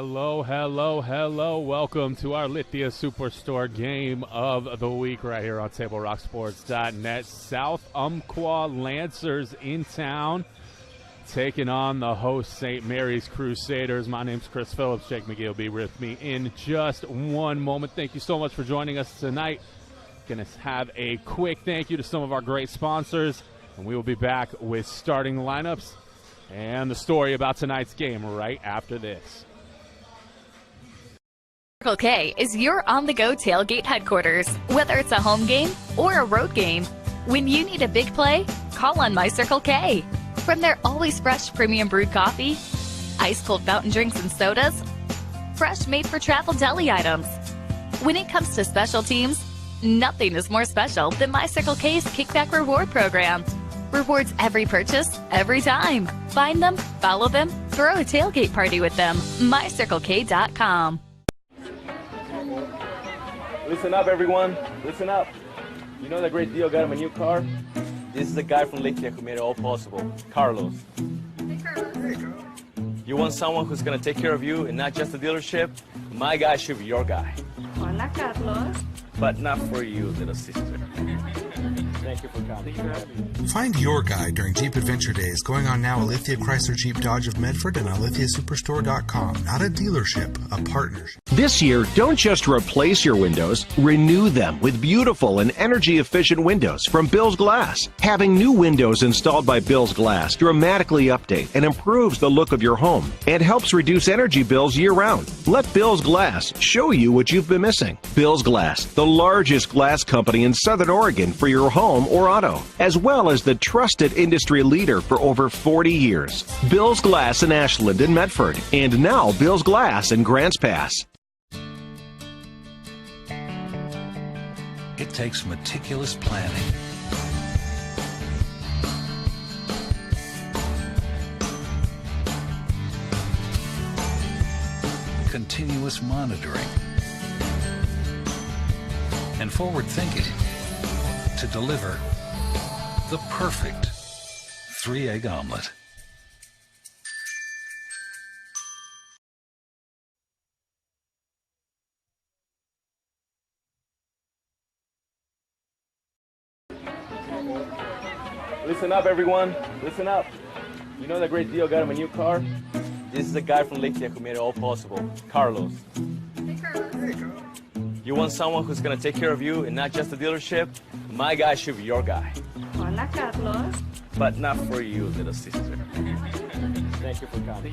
Hello, hello, hello. Welcome to our Lithia Superstore game of the week right here on TableRockSports.net. South Umpqua Lancers in town, taking on the host St. Mary's Crusaders. My name's Chris Phillips. Jake McGee will be with me in just one moment. Thank you so much for joining us tonight. Going to have a quick thank you to some of our great sponsors, and we will be back with starting lineups and the story about tonight's game right after this. Circle K is your on-the-go tailgate headquarters. Whether it's a home game or a road game, when you need a big play, call on My Circle K. From their always fresh premium brewed coffee, ice-cold fountain drinks and sodas, fresh made-for-travel deli items. When it comes to special teams, nothing is more special than My Circle K's Kickback Reward Program. Rewards every purchase, every time. Find them, follow them, throw a tailgate party with them. MyCircleK.com. Listen up, everyone. Listen up. You know that great deal got him a new car? This is the guy from Lithia who made it all possible, Carlos. Hey, Carlos. Hey, Carlos. You want someone who's going to take care of you and not just the dealership? My guy should be your guy. Hola, Carlos. But not for you, little sister. Thank you for coming. Find your guy during Jeep Adventure Days going on now at Lithia Chrysler Jeep Dodge of Medford and on LithiaSuperstore.com. Not a dealership, a partnership. This year, don't just replace your windows, renew them with beautiful and energy-efficient windows from Bill's Glass. Having new windows installed by Bill's Glass dramatically update and improves the look of your home and helps reduce energy bills year-round. Let Bill's Glass show you what you've been missing. Bill's Glass, the largest glass company in Southern Oregon for your home or auto, as well as the trusted industry leader for over 40 years. Bill's Glass in Ashland and Medford, and now Bill's Glass in Grants Pass. It takes meticulous planning, continuous monitoring, and forward thinking to deliver the perfect 3-egg omelet. Listen up, everyone. Listen up. You know that great deal got him a new car? This is the guy from Lithia who made it all possible, Carlos. Hey, Carlos. Hey, Carlos. You want someone who's going to take care of you and not just the dealership? My guy should be your guy. Hola, Carlos. But not for you, little sister. Thank you for coming.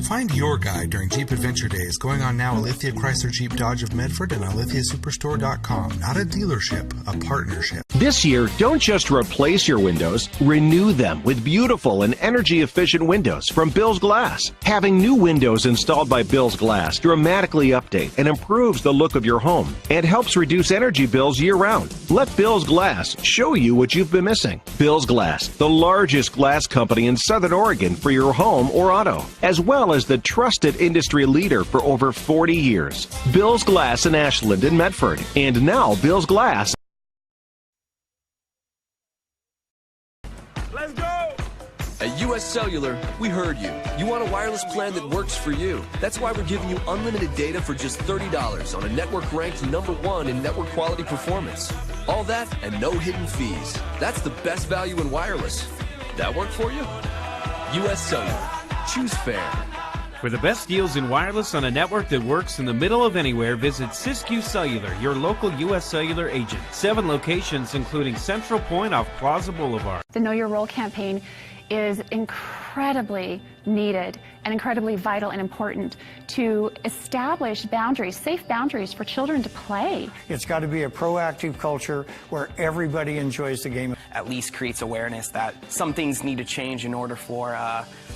Find your guy during Jeep Adventure Days going on now at Lithia Chrysler Jeep Dodge of Medford and on LithiaSuperstore.com. Not a dealership, a partnership. This year, don't just replace your windows, renew them with beautiful and energy-efficient windows from Bill's Glass. Having new windows installed by Bill's Glass dramatically update and improves the look of your home and helps reduce energy bills year-round. Let Bill's Glass show you what you've been missing. Bill's Glass, the largest glass company in Southern Oregon for your home or auto, as well as the trusted industry leader for over 40 years. Bill's Glass in Ashland and Medford, and now Bill's Glass. Let's go! At US Cellular, we heard you. You want a wireless plan that works for you. That's why we're giving you unlimited data for just $30 on a network ranked #1 in network quality performance. All that and no hidden fees. That's the best value in wireless. That work for you? US Cellular. Choose fair. For the best deals in wireless on a network that works in the middle of anywhere, visit Siskiyou Cellular, your local U.S. Cellular agent. 7 locations, including Central Point off Plaza Boulevard. The Know Your Role campaign is incredibly needed and incredibly vital and important to establish boundaries, safe boundaries for children to play. It's got to be a proactive culture where everybody enjoys the game. At least creates awareness that some things need to change in order for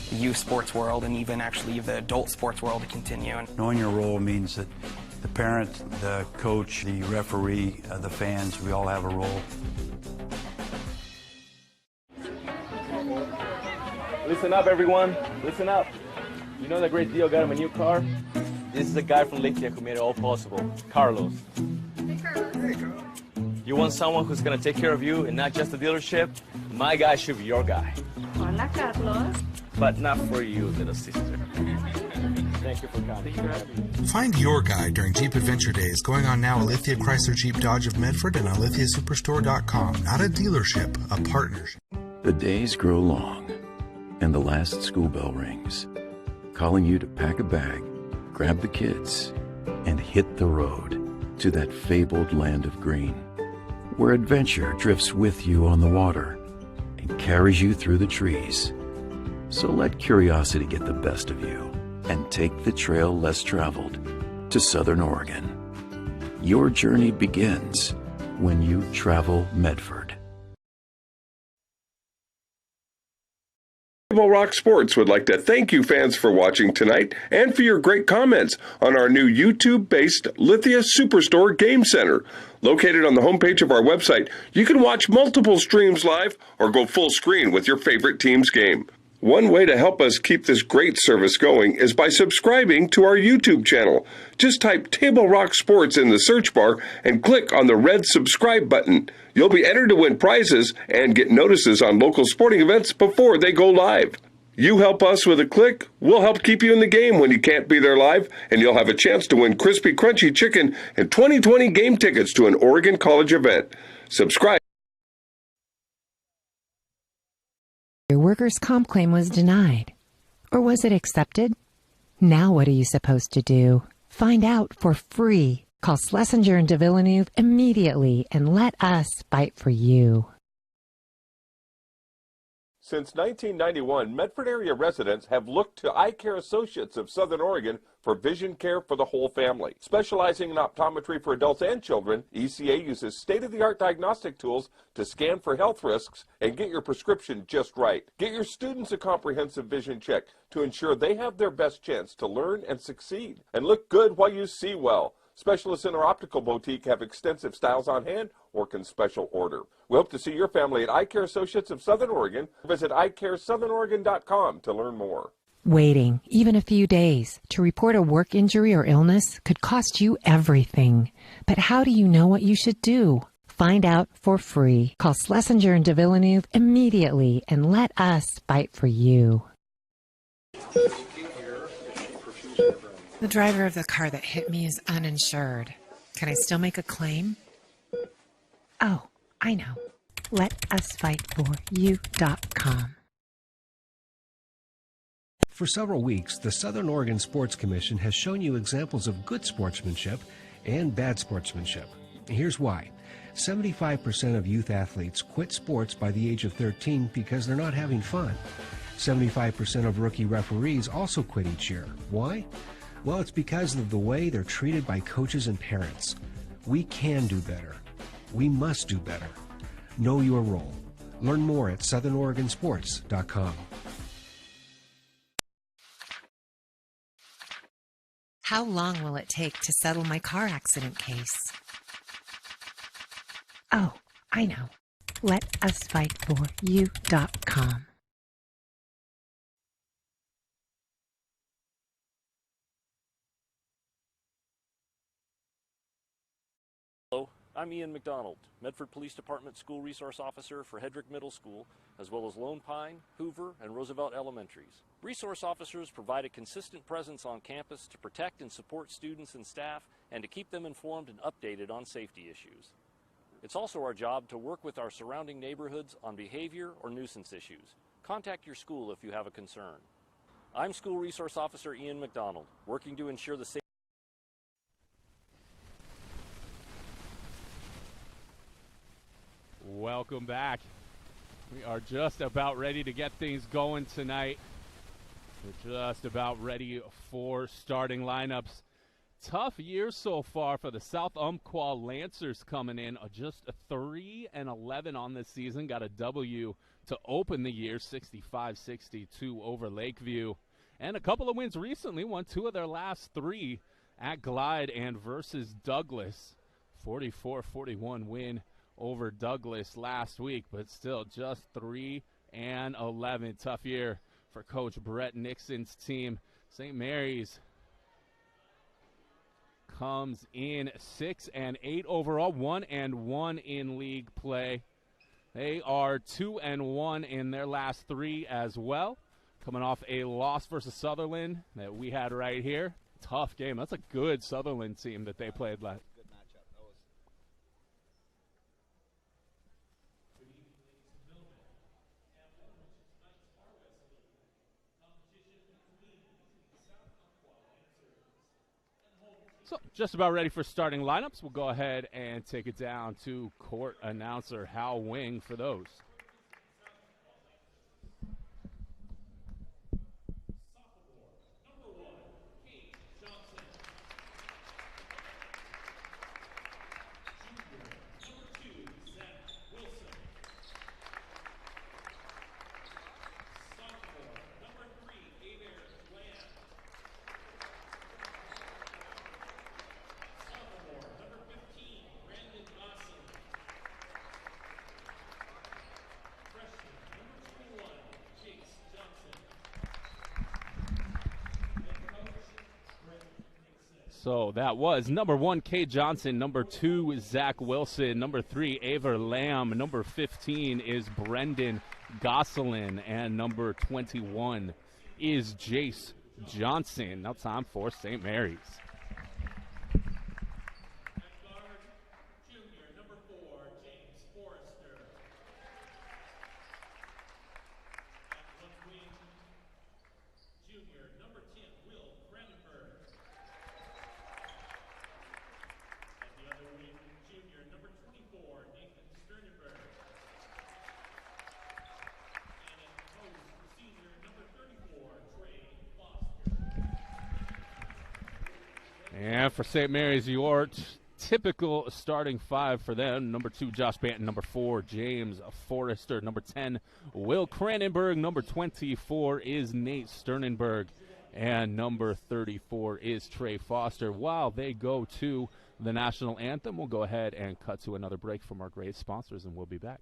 the youth sports world and even actually the adult sports world to continue. Knowing your role means that the parent, the coach, the referee, the fans, we all have a role. Listen up, everyone. Listen up. You know that great deal got him a new car? This is the guy from Lithia who made it all possible, Carlos. Hey, Carlos. Hey, Carlos. You want someone who's going to take care of you and not just the dealership? My guy should be your guy. Hola, Carlos. But not for you, little sister. Thank you for coming. Find your guide during Jeep Adventure Days going on now at Lithia Chrysler Jeep Dodge of Medford and on lithiasuperstore.com. Not a dealership, a partnership. The days grow long, and the last school bell rings, calling you to pack a bag, grab the kids, and hit the road to that fabled land of green, where adventure drifts with you on the water and carries you through the trees. So let curiosity get the best of you and take the trail less traveled to Southern Oregon. Your journey begins when you travel Medford. Table Rock Sports would like to thank you fans for watching tonight and for your great comments on our new YouTube-based Lithia Superstore Game Center. Located on the homepage of our website, you can watch multiple streams live or go full screen with your favorite team's game. One way to help us keep this great service going is by subscribing to our YouTube channel. Just type Table Rock Sports in the search bar and click on the red subscribe button. You'll be entered to win prizes and get notices on local sporting events before they go live. You help us with a click, we'll help keep you in the game when you can't be there live, and you'll have a chance to win crispy, crunchy chicken and 2020 game tickets to an Oregon College event. Subscribe. Your workers' comp claim was denied. Or was it accepted? Now what are you supposed to do? Find out for free. Call Schlesinger and de Villeneuve immediately and let us fight for you. Since 1991, Medford area residents have looked to Eye Care Associates of Southern Oregon for vision care for the whole family. Specializing in optometry for adults and children, ECA uses state-of-the-art diagnostic tools to scan for health risks and get your prescription just right. Get your students a comprehensive vision check to ensure they have their best chance to learn and succeed. And look good while you see well. Specialists in our optical boutique have extensive styles on hand or can special order. We hope to see your family at Eye Care Associates of Southern Oregon. Visit eyecaresouthernoregon.com to learn more. Waiting, even a few days, to report a work injury or illness could cost you everything. But how do you know what you should do? Find out for free. Call Schlesinger and de Villeneuve immediately and let us fight for you. The driver of the car that hit me is uninsured. Can I still make a claim? Oh, I know. LetUsFightForYou.com. For several weeks, the Southern Oregon Sports Commission has shown you examples of good sportsmanship and bad sportsmanship. Here's why. 75% of youth athletes quit sports by the age of 13 because they're not having fun. 75% of rookie referees also quit each year. Why? Well, it's because of the way they're treated by coaches and parents. We can do better. We must do better. Know your role. Learn more at southernoregonsports.com. How long will it take to settle my car accident case? Oh, I know. LetUsFightForYou.com. Hello, I'm Ian McDonald, Medford Police Department School Resource Officer for Hedrick Middle School, as well as Lone Pine, Hoover, and Roosevelt Elementaries. Resource officers provide a consistent presence on campus to protect and support students and staff and to keep them informed and updated on safety issues. It's also our job to work with our surrounding neighborhoods on behavior or nuisance issues. Contact your school if you have a concern. I'm School Resource Officer Ian McDonald, working to ensure the safety. Welcome back. We are just about ready to get things going tonight. We're just about ready for starting lineups. Tough year so far for the South Umpqua Lancers coming in. Just a 3-11 on this season. Got a W to open the year, 65-62 over Lakeview. And a couple of wins recently. Won 2 of their last 3 at Glide and versus Douglas. 44-41 win over Douglas last week, but still just 3-11. Tough year for Coach Brett Nixon's team. St. Mary's comes in 6-8 overall, 1-1 in league play. They are 2-1 in their last 3 as well. coming off a loss versus Sutherland that we had right here. Tough game. That's a good Sutherland team that they played last. So just about ready for starting lineups. We'll go ahead and take it down to court announcer Hal Wing for those. So that was number 1, Kay Johnson. Number 2, Zach Wilson. Number 3, Aver Lamb. Number 15 is Brendan Gosselin. And number 21 is Jace Johnson. Now time for St. Mary's. And for St. Mary's, your typical starting 5 for them. Number 2, Josh Banton. Number 4, James Forrester. Number 10, Will Cranenberg. Number 24 is Nate Sternenberg. And number 34 is Trey Foster. While they go to the national anthem, we'll go ahead and cut to another break from our great sponsors, and we'll be back.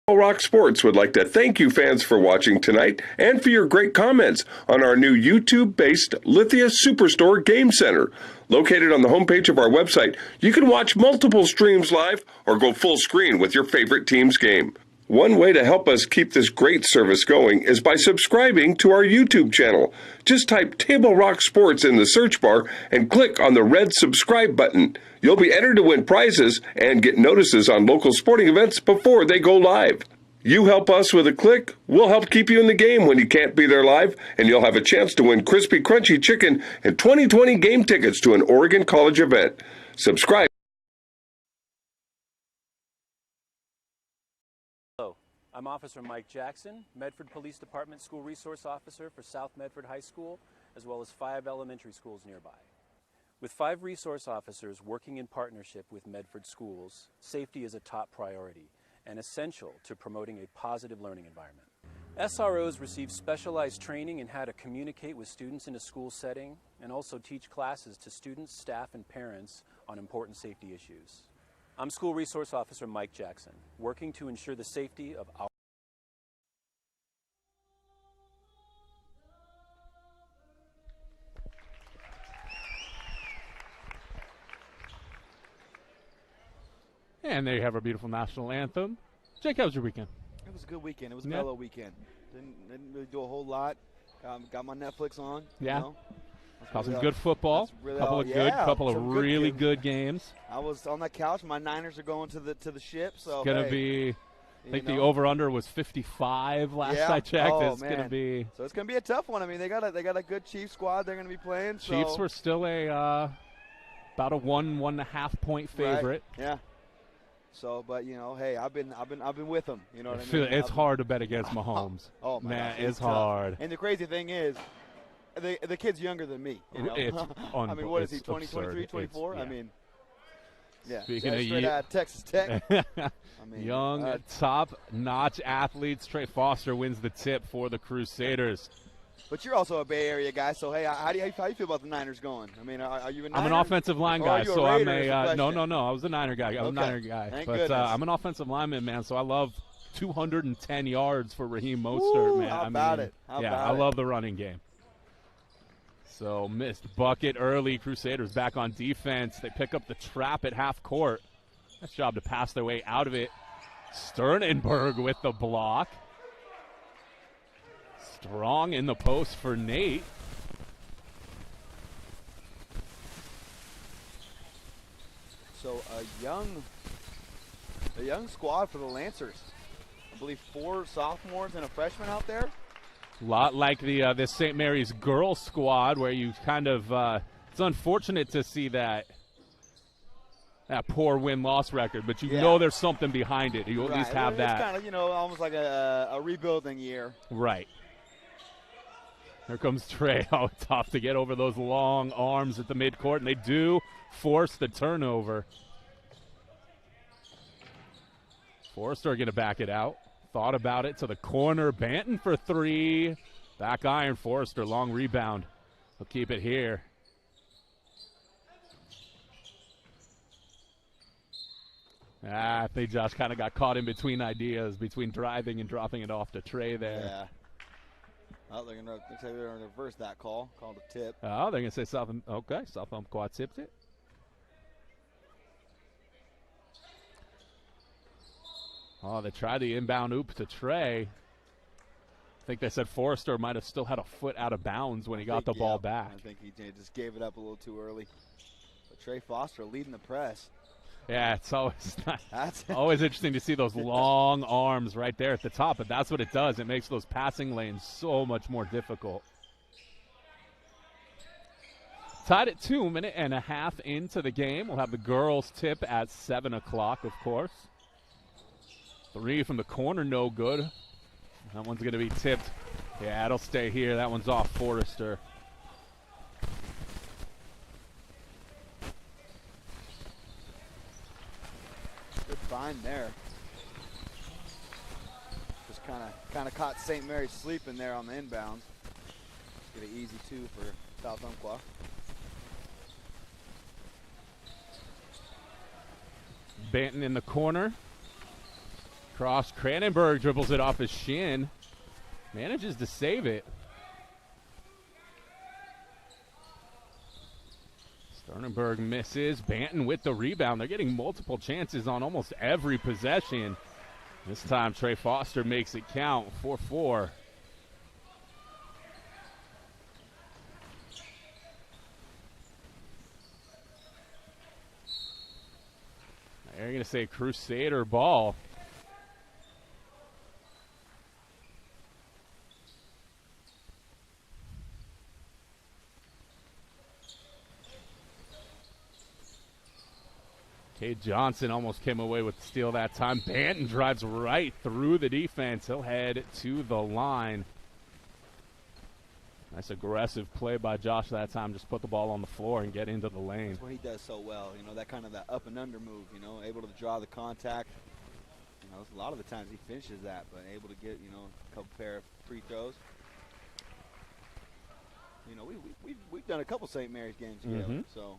Rock Sports would like to thank you fans for watching tonight and for your great comments on our new YouTube-based Lithia Superstore Game Center. Located on the homepage of our website, you can watch multiple streams live or go full screen with your favorite team's game. One way to help us keep this great service going is by subscribing to our YouTube channel. Just type Table Rock Sports in the search bar and click on the red subscribe button. You'll be entered to win prizes and get notices on local sporting events before they go live. You help us with a click, we'll help keep you in the game when you can't be there live, and you'll have a chance to win crispy, crunchy chicken and 2020 game tickets to an Oregon College event. Subscribe. I'm Officer Mike Jackson, Medford Police Department School Resource Officer for South Medford High School, as well as 5 elementary schools nearby. With 5 resource officers working in partnership with Medford schools, safety is a top priority and essential to promoting a positive learning environment. SROs receive specialized training in how to communicate with students in a school setting and also teach classes to students, staff, and parents on important safety issues. I'm School Resource Officer Mike Jackson, working to ensure the safety of our And there you have our beautiful national anthem. Jake, how was your weekend? It was a good weekend. It was a mellow weekend. Didn't really do a whole lot. Got my Netflix on. Yeah. You know? Caught some good football. Couple of really good games. I was on that couch. My Niners are going to the ship. So it's gonna be. I think the over/under was 55 last I checked. It's gonna be. So it's gonna be a tough one. I mean, they got a good Chiefs squad. They're gonna be playing. Chiefs were still about a 1.5 point favorite. Right. Yeah. So, but hey, I've been with them. You know what I mean? It's hard to bet against Mahomes. Oh man, it's tough. hard. And the crazy thing is, the kid's younger than me. You know? It's I mean, what is he? 23, 24? Yeah. I mean, yeah. Speaking of straight out of Texas Tech. I mean, young, top-notch athletes, Trey Foster wins the tip for the Crusaders. But you're also a Bay Area guy, so hey, how do you feel about the Niners going? I mean, are you a Niner? I'm an offensive line guy, so I'm a no. I was a Niner guy. I'm a Niner guy, Thank but goodness. I'm an offensive lineman, man. So I love 210 yards for Raheem Mostert, Woo, man. How about it? I love the running game. So missed bucket early. Crusaders back on defense. They pick up the trap at half court. Nice job to pass their way out of it. Sternenberg with the block. Strong in the post for Nate. So a young squad for the Lancers. I believe 4 sophomores and a freshman out there. A lot like the St. Mary's girls squad, where you kind of it's unfortunate to see that poor win-loss record, but you know there's something behind it. You at least have that. It's kind of, you know, almost like a rebuilding year. Right. Here comes Trey. Oh, tough to get over those long arms at the midcourt, and they do force the turnover. Forrester going to back it out. Thought about it to the corner. Banton for 3. Back iron. Forrester, long rebound. He'll keep it here. I think Josh kind of got caught in between ideas, between driving and dropping it off to Trey there. Yeah. Oh, they're going to reverse that call. Called a tip. Oh, they're going to say South. Okay, South Umpqua tipped it. Oh, they tried the inbound oop to Trey. I think they said Forrester might have still had a foot out of bounds when he got the ball back. I think he just gave it up a little too early. But Trey Foster leading the press. Yeah, it's always always interesting to see those long arms right there at the top, but that's what it does. It makes those passing lanes so much more difficult. Tied at 2 minutes and a half into the game. We'll have the girls tip at 7 o'clock, of course. 3 from the corner, no good. That one's going to be tipped. Yeah, it'll stay here. That one's off Forrester. Good find there. Just kind of caught St. Mary's sleeping there on the inbounds. Get an easy 2 for South Umpqua. Banton in the corner. Cross. Cranenberg dribbles it off his shin. Manages to save it. Sternenberg misses. Banton with the rebound. They're getting multiple chances on almost every possession. This time Trey Foster makes it count. 4-4. They're going to say Crusader ball. Cade Johnson almost came away with the steal that time. Banton drives right through the defense. He'll head to the line. Nice aggressive play by Josh that time. Just put the ball on the floor and get into the lane. That's what he does so well. You know, that kind of that up and under move, you know, able to draw the contact. You know, a lot of the times he finishes that, but able to get, you know, a couple pair of free throws. You know, we've done a couple St. Mary's games together, so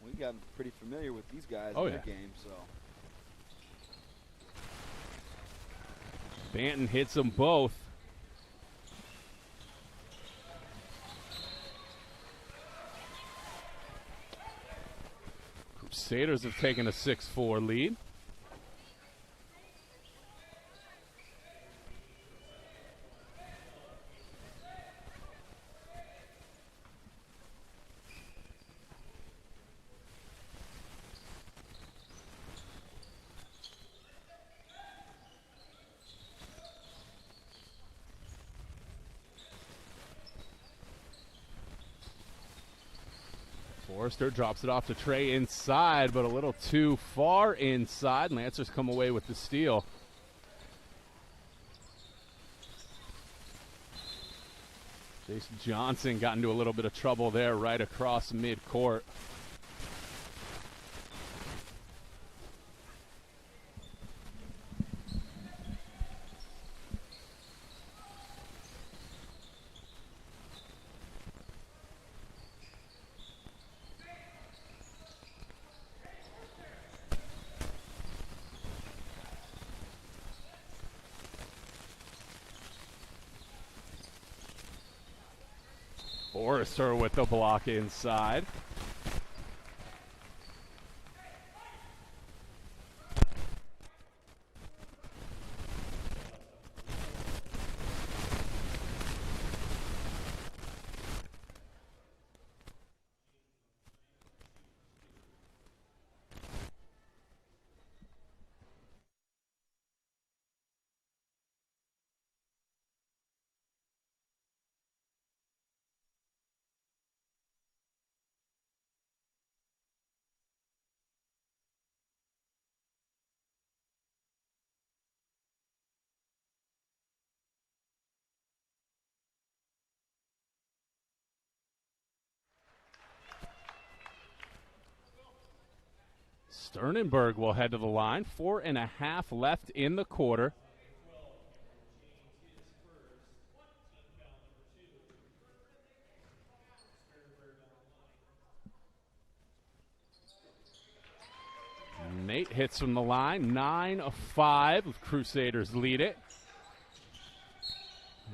we've gotten pretty familiar with these guys in their game. So Banton hits them both. Crusaders have taken a 6-4 lead. Forrester drops it off to Trey inside, but a little too far inside. Lancers come away with the steal. Jason Johnson got into a little bit of trouble there right across midcourt. Forrester with the block inside. Sternenberg will head to the line. 4.5 left in the quarter. Nate hits from the line. 9-5. Crusaders lead it.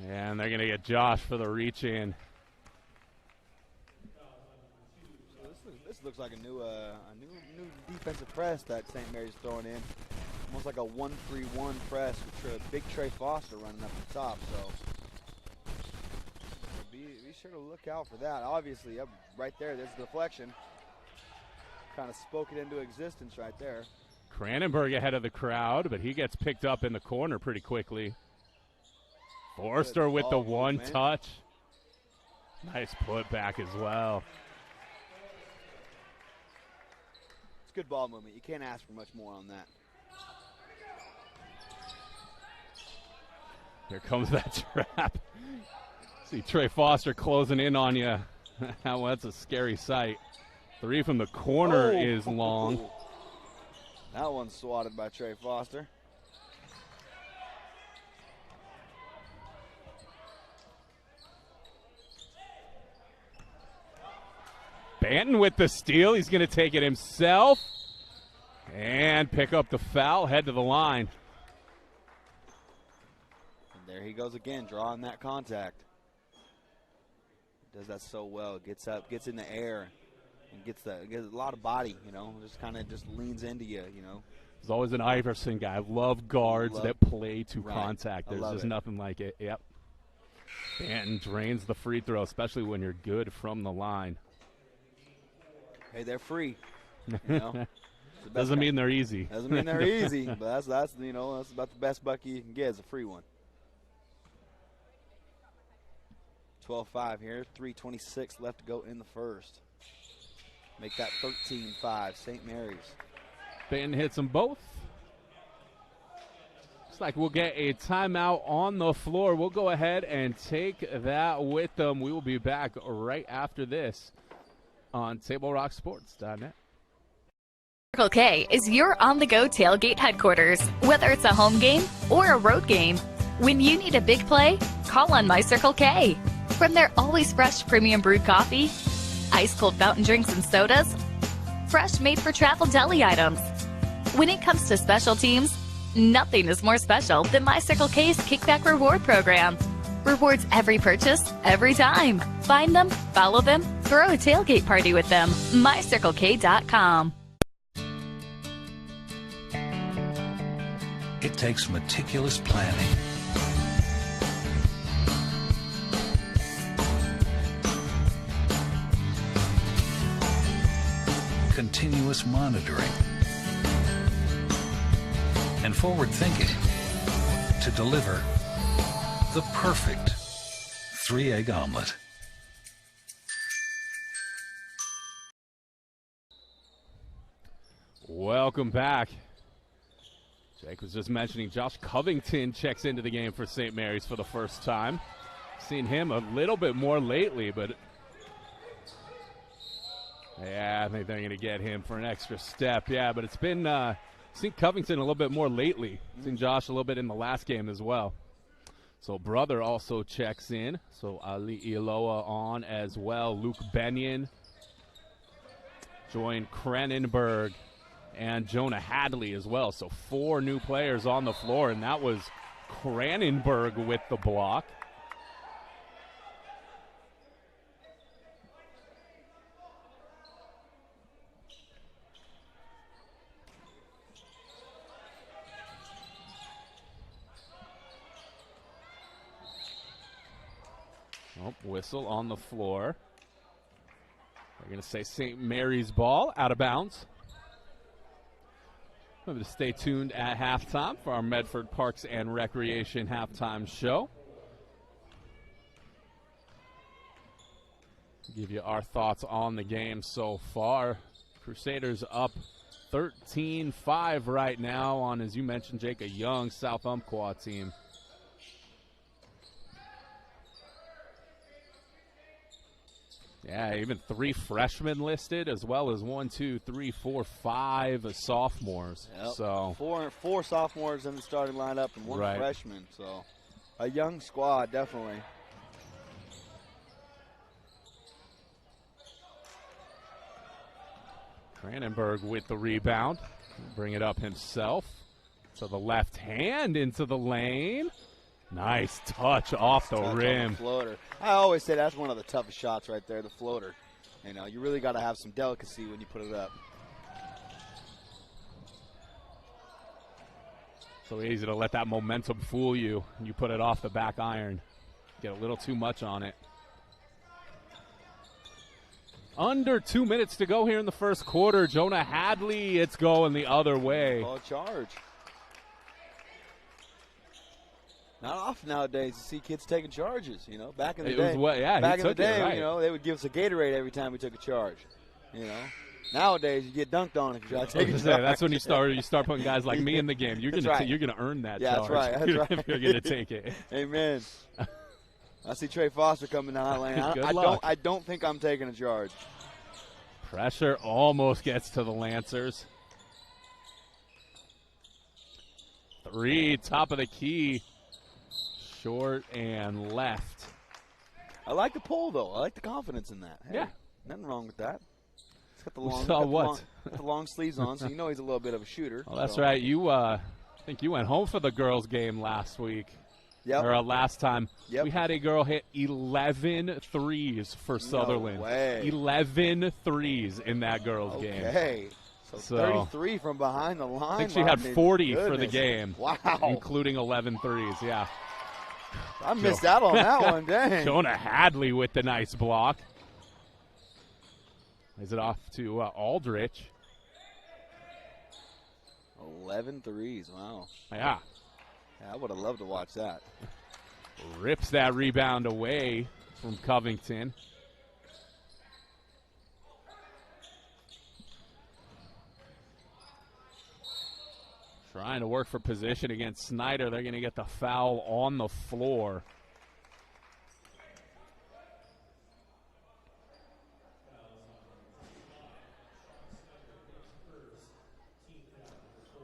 And they're going to get Josh for the reach in. This looks like a new defensive press that St. Mary's throwing in. Almost like a 1-3-1 press with big Trey Foster running up the top. So be sure to look out for that. Obviously, right there, there's the deflection. Kind of spoke it into existence right there. Cranenberg ahead of the crowd, but he gets picked up in the corner pretty quickly. Forster with the one touch. Nice put back as well. It's good ball movement. You can't ask for much more on that. Here comes that trap. See Trey Foster closing in on you. Well, that's a scary sight. 3 from the corner is long. That one's swatted by Trey Foster. Banton with the steal. He's going to take it himself and pick up the foul, head to the line. And there he goes again, drawing that contact. Does that so well. Gets up, gets in the air, and gets a lot of body, you know, just kind of just leans into you, you know. There's always an Iverson guy. I love guards that play to contact. There's just nothing like it. Yep. Banton drains the free throw, especially when you're good from the line. Hey, they're free. You know? Doesn't mean they're easy. Doesn't mean they're easy, but that's you know, that's about the best bucket you can get is a free one. 12-5 here, 3:26 left to go in the first. Make that 13-5, St. Mary's. Banton hits them both. Looks like we'll get a timeout on the floor. We'll go ahead and take that with them. We will be back right after this on TableRockSports.net. Circle K is your on-the-go tailgate headquarters. Whether it's a home game or a road game, when you need a big play, call on My Circle K. From their always fresh premium brewed coffee, ice-cold fountain drinks and sodas, fresh made-for-travel deli items. When it comes to special teams, nothing is more special than My Circle K's Kickback Reward Program. Rewards every purchase, every time. Find them, follow them, throw a tailgate party with them. MyCircleK.com. It takes meticulous planning, continuous monitoring, and forward thinking to deliver the perfect 3-egg omelet. Welcome back. Jake was just mentioning Josh Covington checks into the game for St. Mary's for the first time. Seen him a little bit more lately, but yeah, I think they're going to get him for an extra step. Yeah, but it's been seen Covington a little bit more lately. Seen Josh a little bit in the last game as well. So brother also checks in. So Ali Iloa on as well. Luke Benyon joined Cranenberg and Jonah Hadley as well. So 4 new players on the floor, and that was Cranenberg with the block. Oh, whistle on the floor. They're going to say St. Mary's ball, out of bounds. Remember to stay tuned at halftime for our Medford Parks and Recreation halftime show. Give you our thoughts on the game so far. Crusaders up 13-5 right now on, as you mentioned, Jake, a young South Umpqua team. Yeah, even 3 freshmen listed, as well as 1, 2, 3, 4, 5 sophomores. Yep. So four sophomores in the starting lineup and 1 freshman. So a young squad, definitely. Cranenberg with the rebound. Bring it up himself. To the left hand into the lane. Nice touch off the rim. Floater. I always say that's one of the toughest shots right there, the floater. You know, you really got to have some delicacy when you put it up. So easy to let that momentum fool you. You put it off the back iron. Get a little too much on it. Under 2 minutes to go here in the first quarter. Jonah Hadley, it's going the other way. Oh, charge. Not often nowadays to see kids taking charges, you know. Back in the day, back in the day, right. you know, they would give us a Gatorade every time we took a charge. You know, nowadays you get dunked on if you try to take a charge. That's when you start putting guys like me in the game. You're gonna earn that charge. That's right. That's right. If you're gonna take it. Amen. I see Trey Foster coming down the lane. I don't think I'm taking a charge. Pressure almost gets to the Lancers. 3, top of the key. Short and left. I like the pull, though. I like the confidence in that. Hey, yeah. Nothing wrong with that. He's got the long, the long sleeves on, so you know he's a little bit of a shooter. Well, that's right. You, I think you went home for the girls' game last week. Yep. Or last time. Yep. We had a girl hit 11 threes for Sutherland. No way. 11 threes in that girls' game. Okay. So 33 from behind the line. I think she had 40 goodness. for the game. Wow. Including 11 threes, yeah. I missed out on that one, dang. Jonah Hadley with the nice block. Is it off to Aldrich? 11 threes, wow. Yeah. I would have loved to watch that. Rips that rebound away from Covington. Trying to work for position against Snyder. They're going to get the foul on the floor.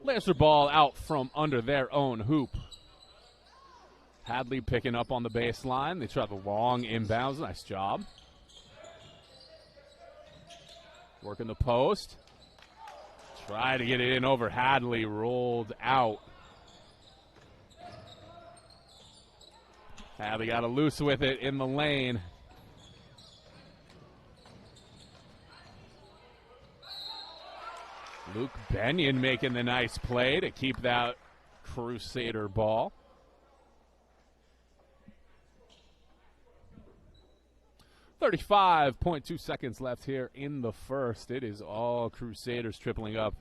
Lancer ball out from under their own hoop. Hadley picking up on the baseline. They try the long inbounds. Nice job. Working the post. Try to get it in over Hadley. Rolled out. Hadley got a loose with it in the lane. Luke Benyon making the nice play to keep that Crusader ball. .2 seconds left here in the first. It is all Crusaders tripling up.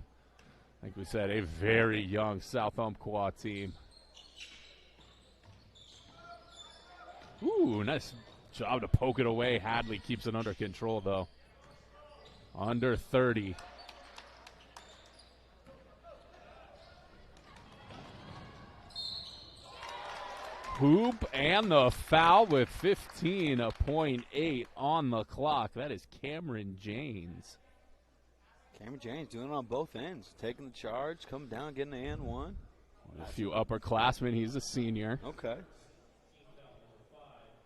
Like we said, a very young South Umpqua team. Ooh, nice job to poke it away. Hadley keeps it under control, though. Under 30. Hoop and the foul with 15.8 on the clock. That is Cameron Janes. Cameron Janes doing it on both ends. Taking the charge, coming down, getting the and one. A few upperclassmen. He's a senior. Okay.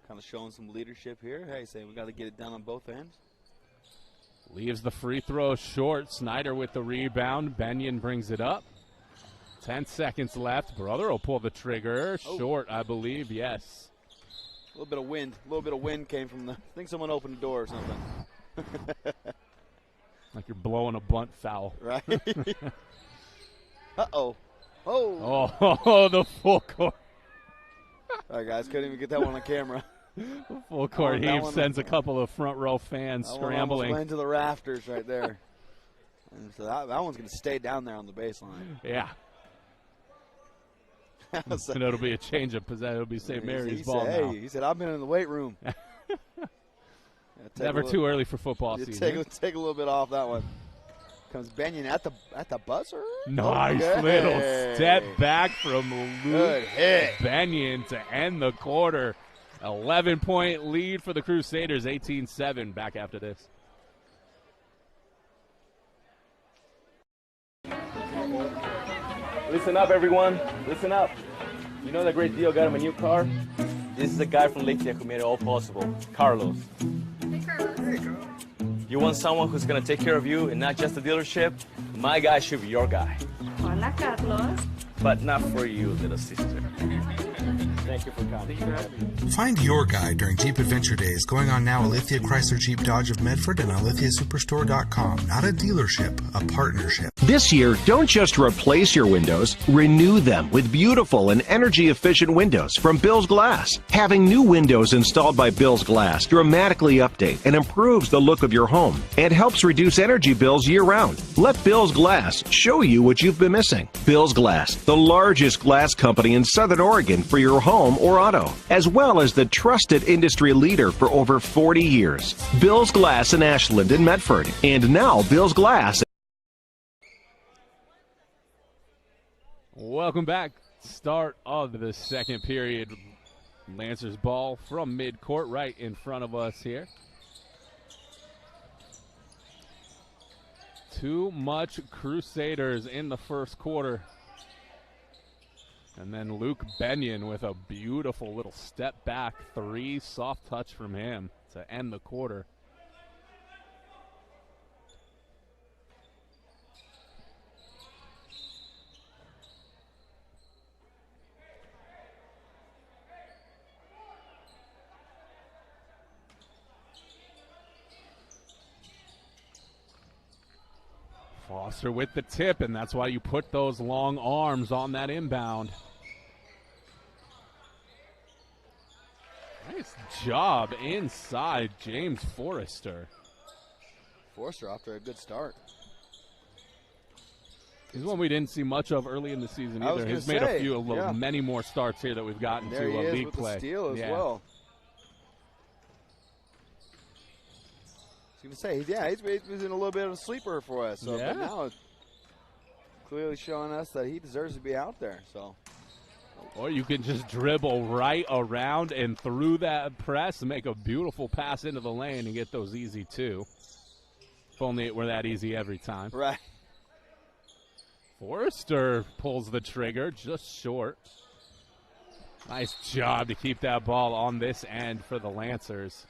Kind of showing some leadership here. Hey, saying we got to get it done on both ends. Leaves the free throw short. Snyder with the rebound. Benyon brings it up. 10 seconds left. Brother will pull the trigger. Short, I believe. Yes. A little bit of wind. A little bit of wind came from the. I think someone opened the door or something. Like you're blowing a bunt foul. Right. Uh-oh. Oh. Oh, the full court. All right, guys. Couldn't even get that one on camera. The full court heave sends a couple of front row fans scrambling. Went to the rafters right there. And so that one's going to stay down there on the baseline. Yeah. And it'll be a change of possession. It'll be St. Mary's ball now. He said, I've been in the weight room. Never too early for football season. Take a little bit off that one. Comes Benyon at the buzzer. Nice little step back from Luke Benyon to end the quarter. 11-point lead for the Crusaders, 18-7. Back after this. Listen up, everyone. Listen up. You know that great deal got him a new car? This is the guy from Lithia who made it all possible, Carlos. Hey, Carlos. Hey, Carlos. You want someone who's going to take care of you and not just the dealership? My guy should be your guy. Hola, Carlos. But not for you, little sister. Thank you for coming. Find your guy during Jeep Adventure Days going on now at Lithia Chrysler Jeep Dodge of Medford and on lithiasuperstore.com. Not a dealership, a partnership. This year, don't just replace your windows, renew them with beautiful and energy-efficient windows from Bill's Glass. Having new windows installed by Bill's Glass dramatically update and improves the look of your home and helps reduce energy bills year-round. Let Bill's Glass show you what you've been missing. Bill's Glass, the largest glass company in Southern Oregon for your home or auto, as well as the trusted industry leader for over 40 years. Bill's Glass in Ashland and Medford, and now Bill's Glass. Welcome back. Start of the second period. Lancers ball from midcourt right in front of us here. Too much Crusaders in the first quarter. And then Luke Benyon with a beautiful little step back three, soft touch from him to end the quarter. Foster with the tip, and that's why you put those long arms on that inbound. Nice job inside James Forrester. Forrester off to a good start. He's one we didn't see much of early in the season either. He's made many more starts here that we've gotten there to he league with play. The steal as well. I was going to say, he's in a little bit of a sleeper for us. So, but now it's clearly showing us that he deserves to be out there. So. Or you can just dribble right around and through that press and make a beautiful pass into the lane and get those easy too. If only it were that easy every time. Right. Forrester pulls the trigger just short. Nice job to keep that ball on this end for the Lancers.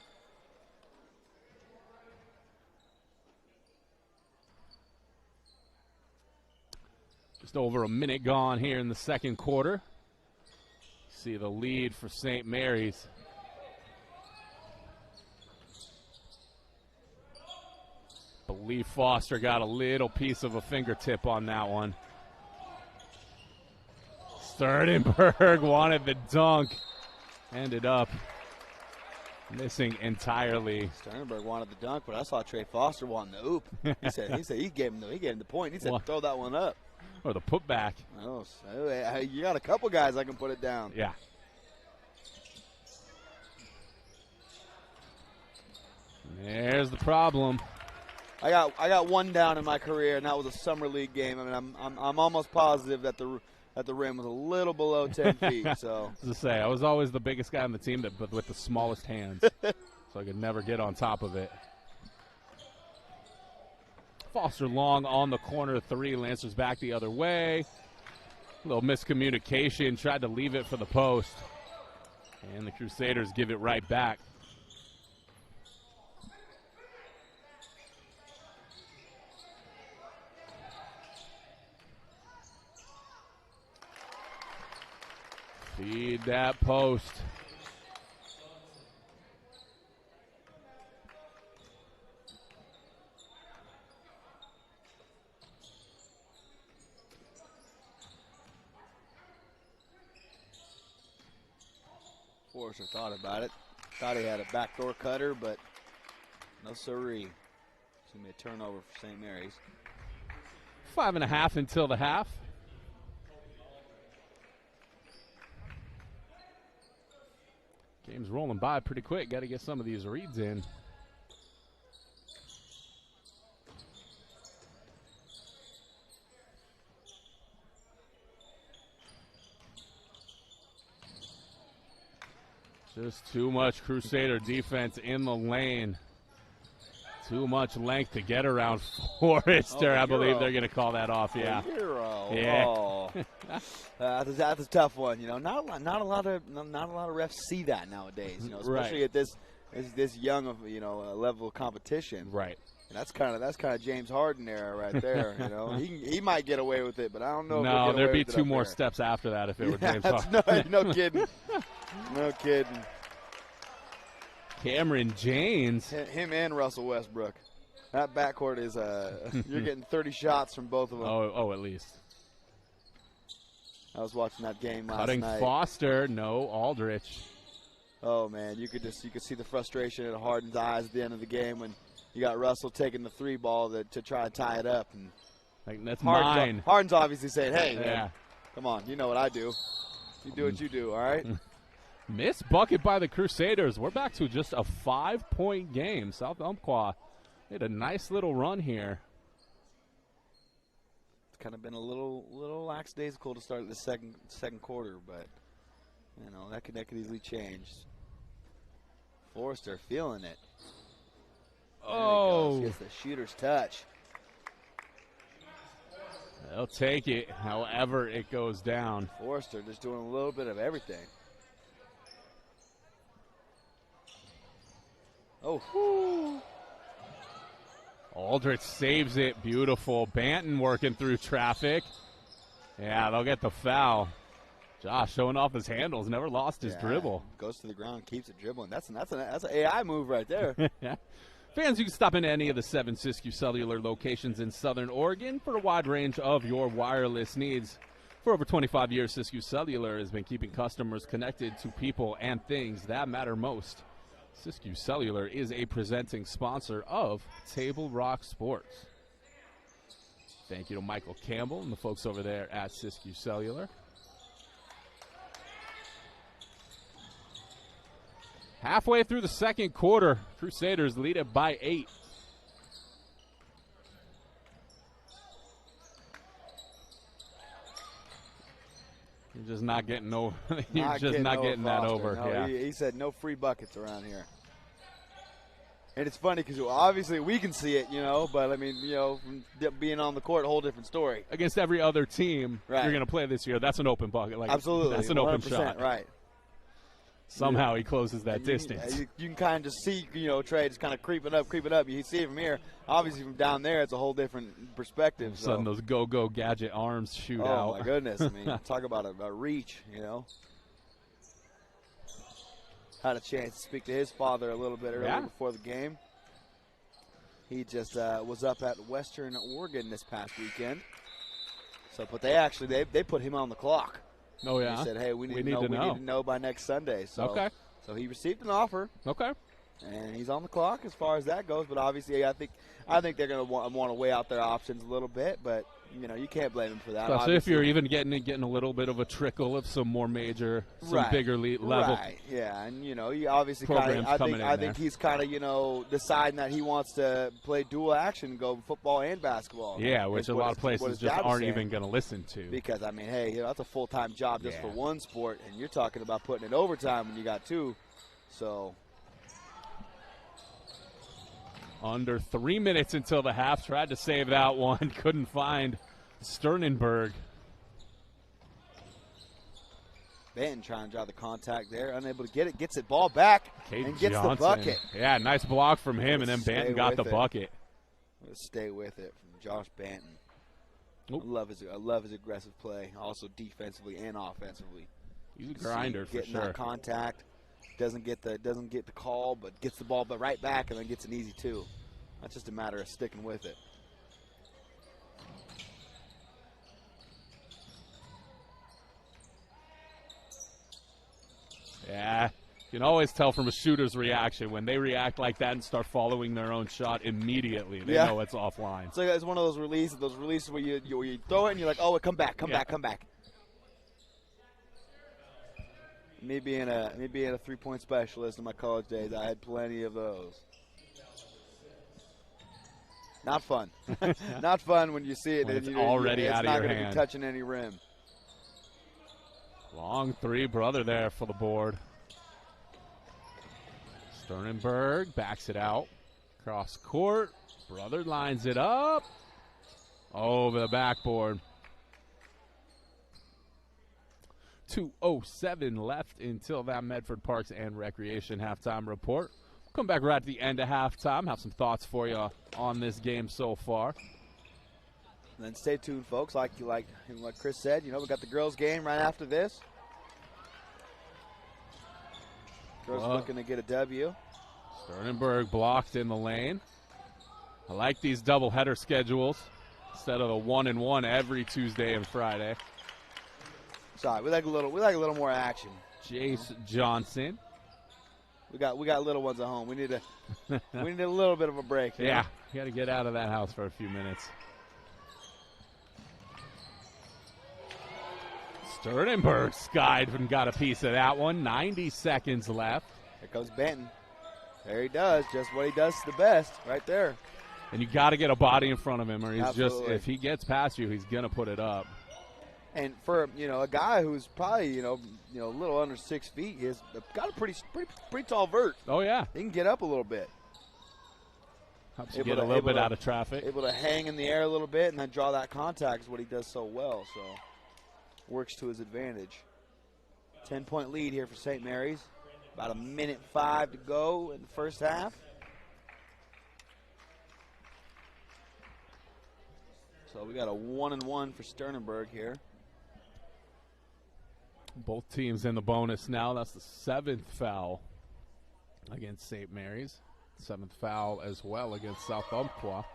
Just over a minute gone here in the second quarter. See the lead for St. Mary's. Believe Foster got a little piece of a fingertip on that one. Sternberg wanted the dunk. Ended up missing entirely. Sternberg wanted the dunk, but I saw Trey Foster wanting the oop. He said he gave him the point. He said throw that one up. Or the putback. Oh, so you got a couple guys that can put it down. Yeah. There's the problem. I got one down in my career, and that was a summer league game. I mean, I'm almost positive that the rim was a little below 10 feet. So as I say, I was always the biggest guy on the team, but with the smallest hands, so I could never get on top of it. Foster long on the corner three. Lancers back the other way. A little miscommunication. Tried to leave it for the post. And the Crusaders give it right back. Feed that post. Forrester thought about it. Thought he had a backdoor cutter, but no siree. It's going to be a turnover for St. Mary's. 5.5 until the half. Game's rolling by pretty quick. Got to get some of these reads in. Just too much Crusader defense in the lane. Too much length to get around Forrester. I believe they're going to call that off. Yeah. Hero. Yeah. Oh. That's a tough one. You know, not a lot of refs see that nowadays. You know, especially at this young of level of competition. Right. And that's kind of James Harden era right there. You know, he might get away with it, but I don't know. No, if there'd be with it two up more there. steps after that if it were James Harden. No kidding. No kidding. Cameron James. Him and Russell Westbrook. That backcourt is you're getting 30 shots from both of them. Oh, at least. I was watching that game last Cutting night. Foster, no Aldrich. Oh man, you could see the frustration in Harden's eyes at the end of the game when you got Russell taking the 3 ball to try to tie it up, and like that's mine. Harden's obviously saying, "Hey, yeah. man, come on, you know what I do. You do what you do, all right." Missed bucket by the Crusaders. We're back to just a 5-point game. South Umpqua made a nice little run here. It's kind of been a little lackadaisical to start the second quarter, but you know that could easily change. Forrester feeling it. Oh, gets the shooter's touch. They'll take it however it goes down. Forrester just doing a little bit of everything. Oh. Whoo. Aldrich saves it. Beautiful. Banton working through traffic. Yeah, they'll get the foul. Josh showing off his handles. Never lost his dribble. Goes to the ground, keeps it dribbling. That's an AI move right there. Yeah. Fans, you can stop into any of the 7 Siskiyou Cellular locations in Southern Oregon for a wide range of your wireless needs. For over 25 years, Siskiyou Cellular has been keeping customers connected to people and things that matter most. Siskiyou Cellular is a presenting sponsor of Table Rock Sports. Thank you to Michael Campbell and the folks over there at Siskiyou Cellular. Halfway through the second quarter, Crusaders lead it by 8. You're just not getting over. You're just not getting that over. No, yeah. He said no free buckets around here. And it's funny because obviously we can see it, but I mean, from being on the court, a whole different story. Against every other team Right. you're going to play this year, that's an open bucket. Like, absolutely, that's an open shot. Right. Somehow he closes that distance. You can kind of just see, Trey just kind of creeping up. You see it from here. Obviously, from down there, it's a whole different perspective. Sudden those go gadget arms shoot oh, out. Oh my goodness! I mean, talk about a reach. Had a chance to speak to his father a little bit earlier before the game. He just was up at Western Oregon this past weekend. So, but they put him on the clock. Oh yeah. He said, "Hey, we need to know by next Sunday." So, okay. So he received an offer. Okay. And he's on the clock as far as that goes. But obviously, I think they're going to want to weigh out their options a little bit. But you can't blame him for that. Especially if you're even getting a little bit of a trickle of some more major, bigger level. Right. Yeah, and he obviously programs I think he's kind of deciding that he wants to play dual action, go football and basketball. Yeah, which a lot of places just aren't even going to listen to. Because I mean, hey, that's a full-time job just for one sport, and you're talking about putting it overtime when you got 2. So. Under 3 minutes until the half. Tried to save that one. Couldn't find Sternenberg. Benton trying to draw the contact there. Unable to get it. Gets it ball back and gets the bucket. Yeah, nice block from him, and then Benton got the bucket. Let's stay with it from Josh Banton. I love his aggressive play, also defensively and offensively. He's a grinder for getting sure. That contact. Doesn't get the call, but gets the ball right back and then gets an easy 2. That's just a matter of sticking with it. Yeah, you can always tell from a shooter's reaction when they react like that and start following their own shot immediately. They know it's offline. So it's one of those releases where you throw it and you're like, oh, come back. Me being a 3-point specialist in my college days, I had plenty of those. Not fun. Not fun when you see it. When and it's already out of your hand. It's not going to be touching any rim. Long 3, brother, there for the board. Sternenberg backs it out. Cross court. Brother lines it up. Over the backboard. 2:07 left until that Medford Parks and Recreation halftime report. We'll come back right at the end of halftime. Have some thoughts for you on this game so far. And then stay tuned, folks. Like Chris said, we got the girls' game right after this. Girls looking to get a W. Sternenberg blocked in the lane. I like these doubleheader schedules instead of the 1-1 every Tuesday and Friday. Sorry, we like a little more action. Jace Johnson. We got little ones at home. We need a little bit of a break. Yeah, you got to get out of that house for a few minutes. Sternenberg skied and got a piece of that one. 90 seconds left. Here comes Benton. There he does, just what he does the best, right there. And you got to get a body in front of him, or he's Absolutely. if he gets past you, he's gonna put it up. And for a guy who's probably a little under 6 feet, he's got a pretty tall vert. Oh yeah, he can get up a little bit. Helps you get a little bit out of traffic. Able to hang in the air a little bit and then draw that contact is what he does so well. So works to his advantage. 10-point lead here for St. Mary's. About 1:05 to go in the first half. So we got a 1-1 for Sternenberg here. Both teams in the bonus now. That's the 7th foul against St. Mary's. 7th foul as well against South Umpqua.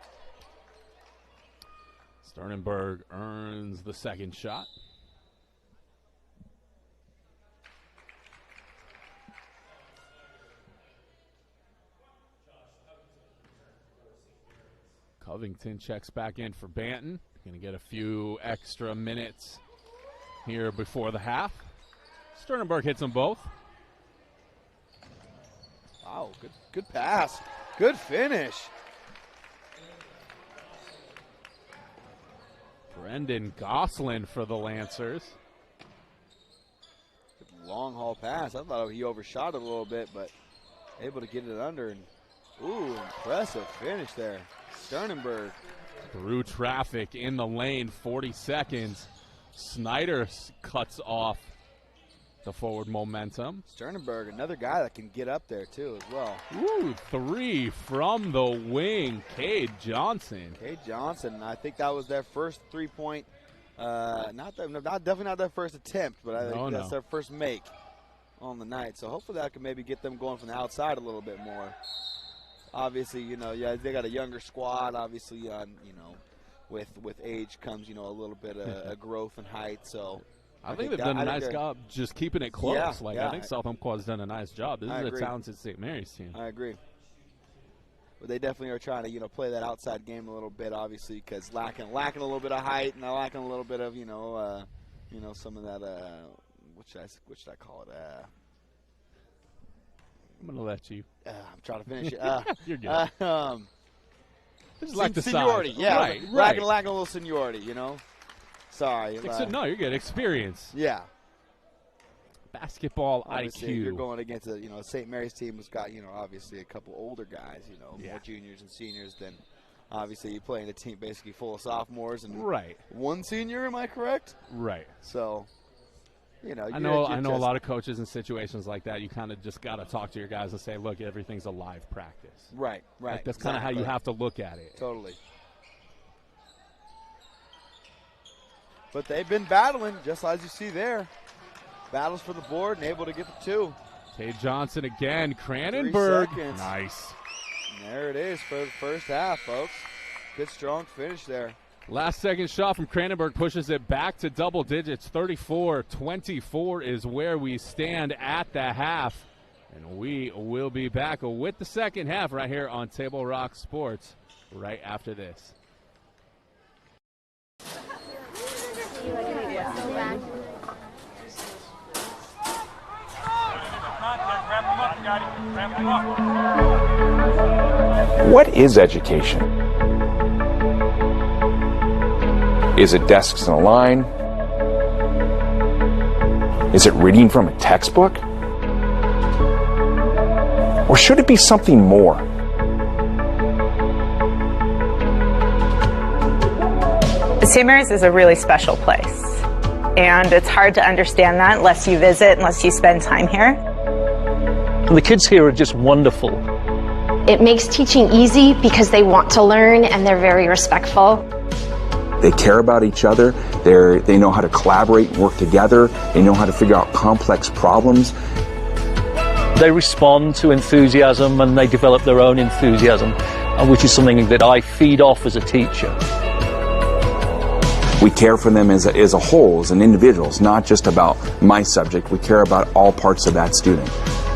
Sternenberg earns the second shot. Covington checks back in for Banton. Going to get a few extra minutes here before the half. Sternenberg hits them both. Wow, good pass. Good finish. Brendan Goslin for the Lancers. Long haul pass. I thought he overshot it a little bit, but able to get it under. And ooh, impressive finish there. Sternenberg. Through traffic in the lane, 40 seconds. Snyder cuts off the forward momentum. Sternenberg, another guy that can get up there too as well. Ooh, 3 from the wing. Cade Johnson. Cade Johnson, I think that was their first 3-point. Definitely not their first attempt, but I think that's their first make on the night. So hopefully that can maybe get them going from the outside a little bit more. Obviously, they got a younger squad. Obviously, with age comes, a little bit of growth and height. So I think they've done a nice job just keeping it close. Yeah, I think South Umpqua has done a nice job. This is a talented St. Mary's team. I agree. But they definitely are trying to, play that outside game a little bit, obviously, because lacking a little bit of height and lacking a little bit of, some of that. What should I call it? I'm going to let you. I'm trying to finish it. You're good. Just like the seniority. size. Yeah, right. Lacking a little seniority, Sorry. No, you're good. Experience. Yeah. Basketball obviously, IQ. You're going against a St. Mary's team who's got, obviously a couple older guys, more juniors and seniors than obviously you're playing a team basically full of sophomores and one senior, am I correct? Right. So, I know a lot of coaches in situations like that. You kind of just got to talk to your guys and say, look, everything's a live practice. Right. That's kind of how you have to look at it. Totally. But they've been battling, just as you see there. Battles for the board and able to get the 2. Cade Johnson again. Cranenberg. 3 seconds. Nice. And there it is for the first half, folks. Good, strong finish there. Last second shot from Cranenberg pushes it back to double digits. 34-24 is where we stand at the half. And we will be back with the second half right here on Table Rock Sports right after this. What is education? Is it desks in a line? Is it reading from a textbook? Or should it be something more? St. Mary's is a really special place, and it's hard to understand that unless you visit, unless you spend time here. And the kids here are just wonderful. It makes teaching easy because they want to learn and they're very respectful. They care about each other, they know how to collaborate and work together, they know how to figure out complex problems. They respond to enthusiasm and they develop their own enthusiasm, which is something that I feed off as a teacher. We care for them as a whole, as an individual. It's not just about my subject. We care about all parts of that student.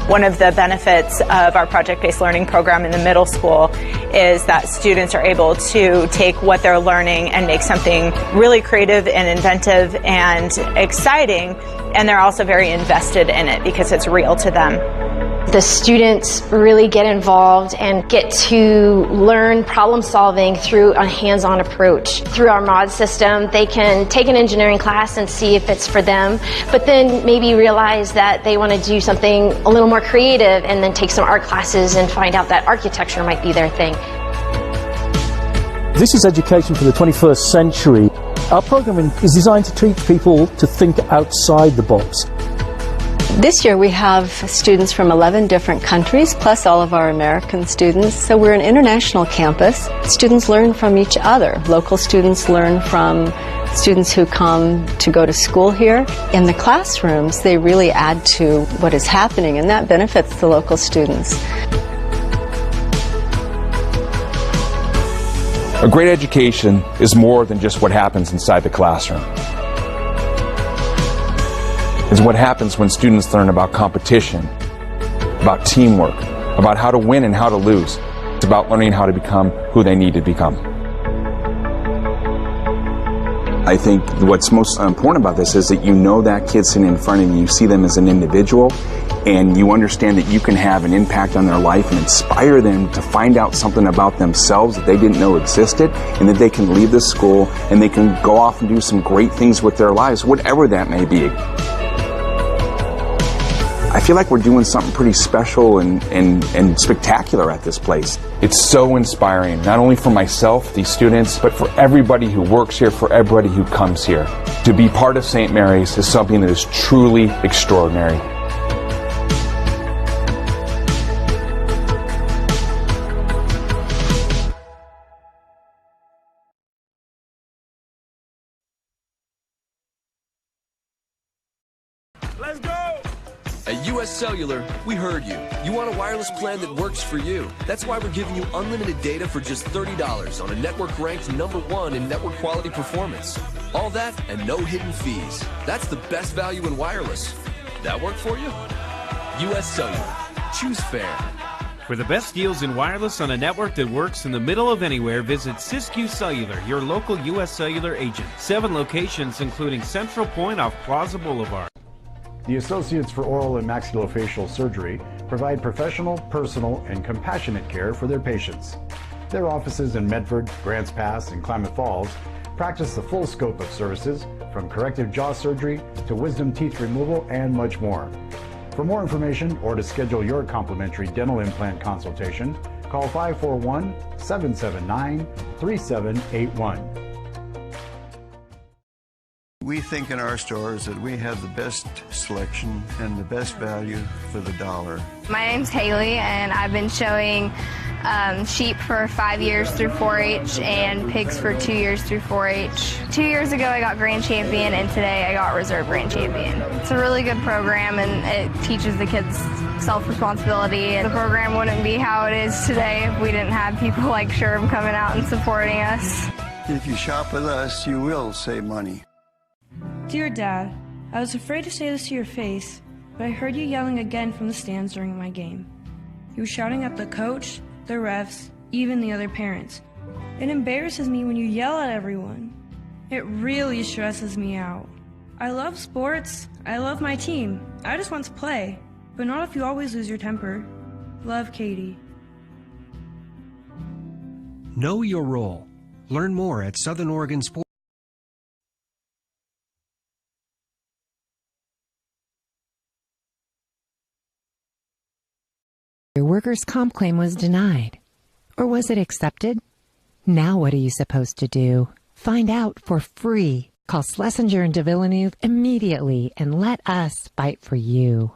One of the benefits of our project-based learning program in the middle school is that students are able to take what they're learning and make something really creative and inventive and exciting, and they're also very invested in it because it's real to them. The students really get involved and get to learn problem solving through a hands-on approach. Through our mod system, they can take an engineering class and see if it's for them, but then maybe realize that they want to do something a little more creative and then take some art classes and find out that architecture might be their thing. This is education for the 21st century. Our programming is designed to teach people to think outside the box. This year we have students from 11 different countries, plus all of our American students, so we're an international campus. Students learn from each other. Local students learn from students who come to go to school here. In the classrooms, they really add to what is happening, and that benefits the local students. A great education is more than just what happens inside the classroom. It's what happens when students learn about competition, about teamwork, about how to win and how to lose. It's about learning how to become who they need to become. I think what's most important about this is that you know that kid sitting in front of you, you see them as an individual, and you understand that you can have an impact on their life and inspire them to find out something about themselves that they didn't know existed, and that they can leave the school and they can go off and do some great things with their lives, whatever that may be. I feel like we're doing something pretty special and spectacular at this place. It's so inspiring, not only for myself, these students, but for everybody who works here, for everybody who comes here. To be part of St. Mary's is something that is truly extraordinary. Let's go! At US Cellular, we heard you. You want a wireless plan that works for you. That's why we're giving you unlimited data for just $30 on a network ranked #1 in network quality performance. All that and no hidden fees. That's the best value in wireless. That work for you? US Cellular. Choose fair. For the best deals in wireless on a network that works in the middle of anywhere, visit Siskiyou Cellular, your local US Cellular agent. 7 locations, including Central Point off Plaza Boulevard. The Associates for Oral and Maxillofacial Surgery provide professional, personal, and compassionate care for their patients. Their offices in Medford, Grants Pass, and Klamath Falls practice the full scope of services, from corrective jaw surgery to wisdom teeth removal and much more. For more information or to schedule your complimentary dental implant consultation, call 541-779-3781. We think in our stores that we have the best selection and the best value for the dollar. My name's Haley, and I've been showing sheep for 5 years through 4-H and pigs for 2 years through 4-H. 2 years ago I got Grand Champion, and today I got Reserve Grand Champion. It's a really good program, and it teaches the kids self-responsibility. And the program wouldn't be how it is today if we didn't have people like Sherb coming out and supporting us. If you shop with us, you will save money. Dear Dad, I was afraid to say this to your face, but I heard you yelling again from the stands during my game. You were shouting at the coach, the refs, even the other parents. It embarrasses me when you yell at everyone. It really stresses me out. I love sports, I love my team, I just want to play, but not if you always lose your temper. Love, Katie. Know your role. Learn more at Southern Oregon Sports. Your workers' comp claim was denied. Or was it accepted? Now what are you supposed to do? Find out for free. Call Schlesinger and de Villeneuve immediately and let us fight for you.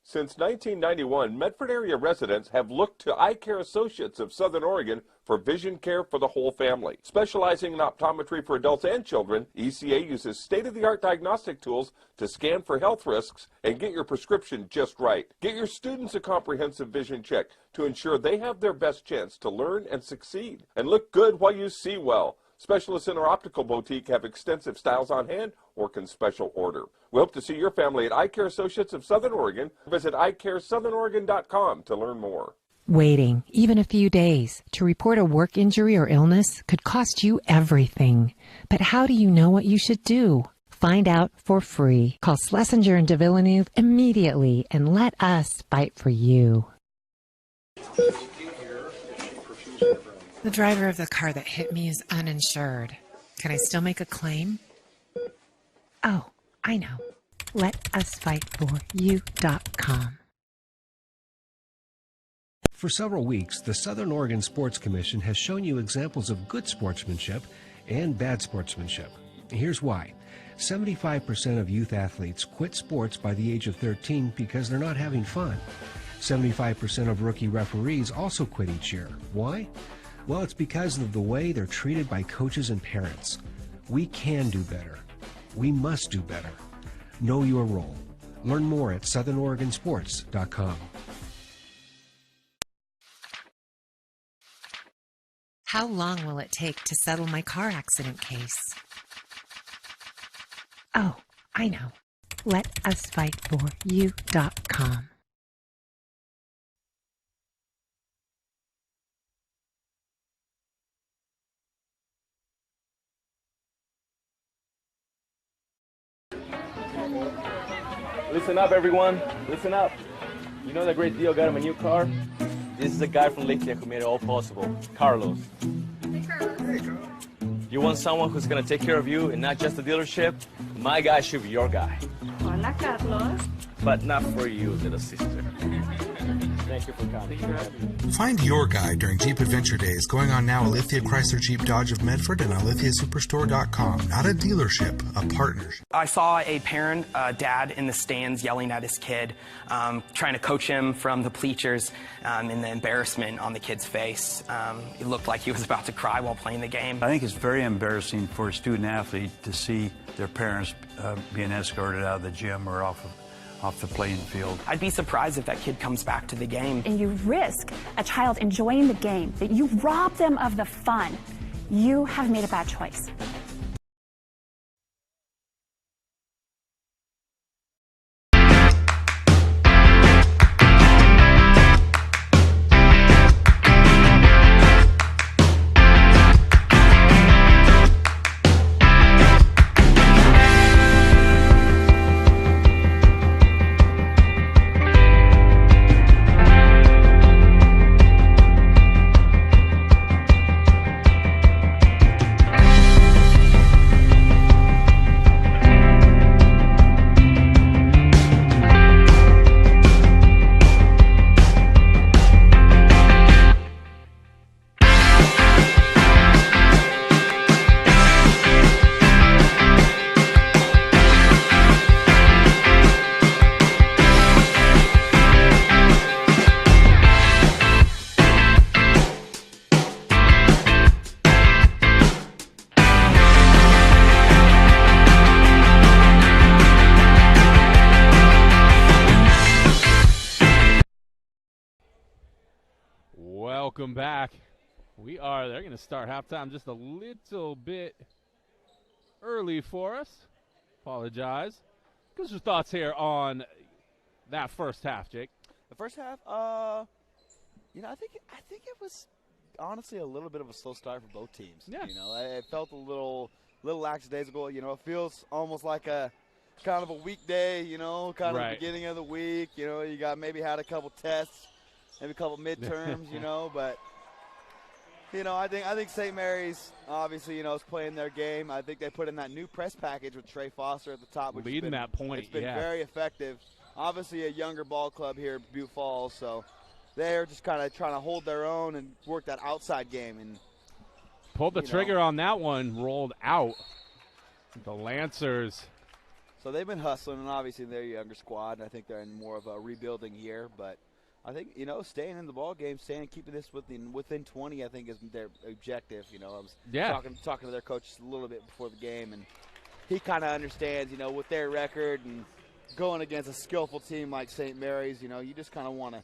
Since 1991, Medford area residents have looked to Eye Care Associates of Southern Oregon for vision care for the whole family. Specializing in optometry for adults and children, ECA uses state-of-the-art diagnostic tools to scan for health risks and get your prescription just right. Get your students a comprehensive vision check to ensure they have their best chance to learn and succeed. And look good while you see well. Specialists in our optical boutique have extensive styles on hand or can special order. We hope to see your family at Eye Care Associates of Southern Oregon. Visit eyecaresouthern.com to learn more. Waiting, even a few days, to report a work injury or illness could cost you everything. But how do you know what you should do? Find out for free. Call Schlesinger and de Villeneuve immediately and let us fight for you. The driver of the car that hit me is uninsured. Can I still make a claim? Oh, I know. LetUsFightForYou.com. For several weeks, the Southern Oregon Sports Commission has shown you examples of good sportsmanship and bad sportsmanship. Here's why. 75% of youth athletes quit sports by the age of 13 because they're not having fun. 75% of rookie referees also quit each year. Why? Well, it's because of the way they're treated by coaches and parents. We can do better. We must do better. Know your role. Learn more at southernoregonsports.com. How long will it take to settle my car accident case? Oh, I know. LetUsFightForYou.com. Listen up, everyone. Listen up. You know that great deal got him a new car? This is a guy from Lithia who made it all possible. Carlos. Hey, Carlos. Hey, Carlos. You want someone who's going to take care of you and not just the dealership? My guy should be your guy. Hola, Carlos. But not for you, little sister. Thank you for coming. Find your guide during Jeep Adventure Days going on now at Lithia Chrysler Jeep Dodge of Medford and on lithiasuperstore.com. Not a dealership, a partnership. I saw a parent, dad in the stands yelling at his kid, trying to coach him from the bleachers, and the embarrassment on the kid's face. It looked like he was about to cry while playing the game. I think it's very embarrassing for a student athlete to see their parents being escorted out of the gym or off the playing field. I'd be surprised if that kid comes back to the game. And you risk a child enjoying the game, that you rob them of the fun. You have made a bad choice. Welcome back. They're going to start halftime just a little bit early for us. Apologize. Give us your thoughts here on that first half, Jake. The first half, I think it was honestly a little bit of a slow start for both teams. Yeah. It felt a little lackadaisical. It feels almost like a kind of a weekday, kind of the beginning of the week. You got maybe had a couple tests, maybe a couple midterms, but I think St. Mary's obviously, is playing their game. I think they put in that new press package with Trey Foster at the top, which leading that point. It's been very effective. obviously a younger ball club here at Butte Falls, so they're just kind of trying to hold their own and work that outside game. And pulled the trigger on that one, rolled out. The Lancers. So they've been hustling, and obviously they're a younger squad. I think they're in more of a rebuilding year, but I think, staying in the ball game, keeping this within 20, I think is their objective. I was talking to their coach a little bit before the game, and he kind of understands, with their record and going against a skillful team like St. Mary's, you just kind of want to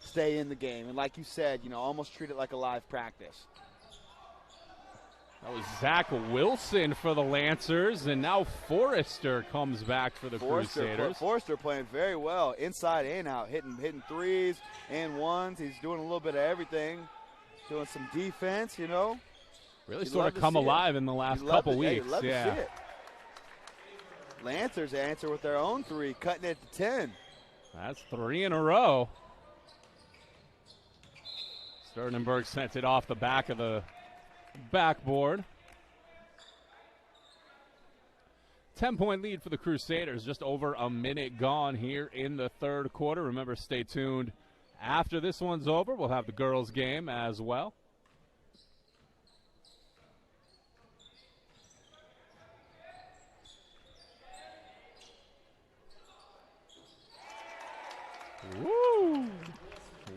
stay in the game. And like you said, almost treat it like a live practice. That was Zach Wilson for the Lancers, and now Forrester comes back for the Crusaders. Forrester playing very well, inside and out, hitting threes and ones. He's doing a little bit of everything, doing some defense, Really sort of come alive in the last couple weeks. Love to see it. Lancers answer with their own three, cutting it to 10. That's 3 in a row. Sternenberg sent it off the back of the backboard. 10-point lead for the Crusaders. Just over a minute gone here in the third quarter. Remember, stay tuned. After this one's over, we'll have the girls' game as well. Woo!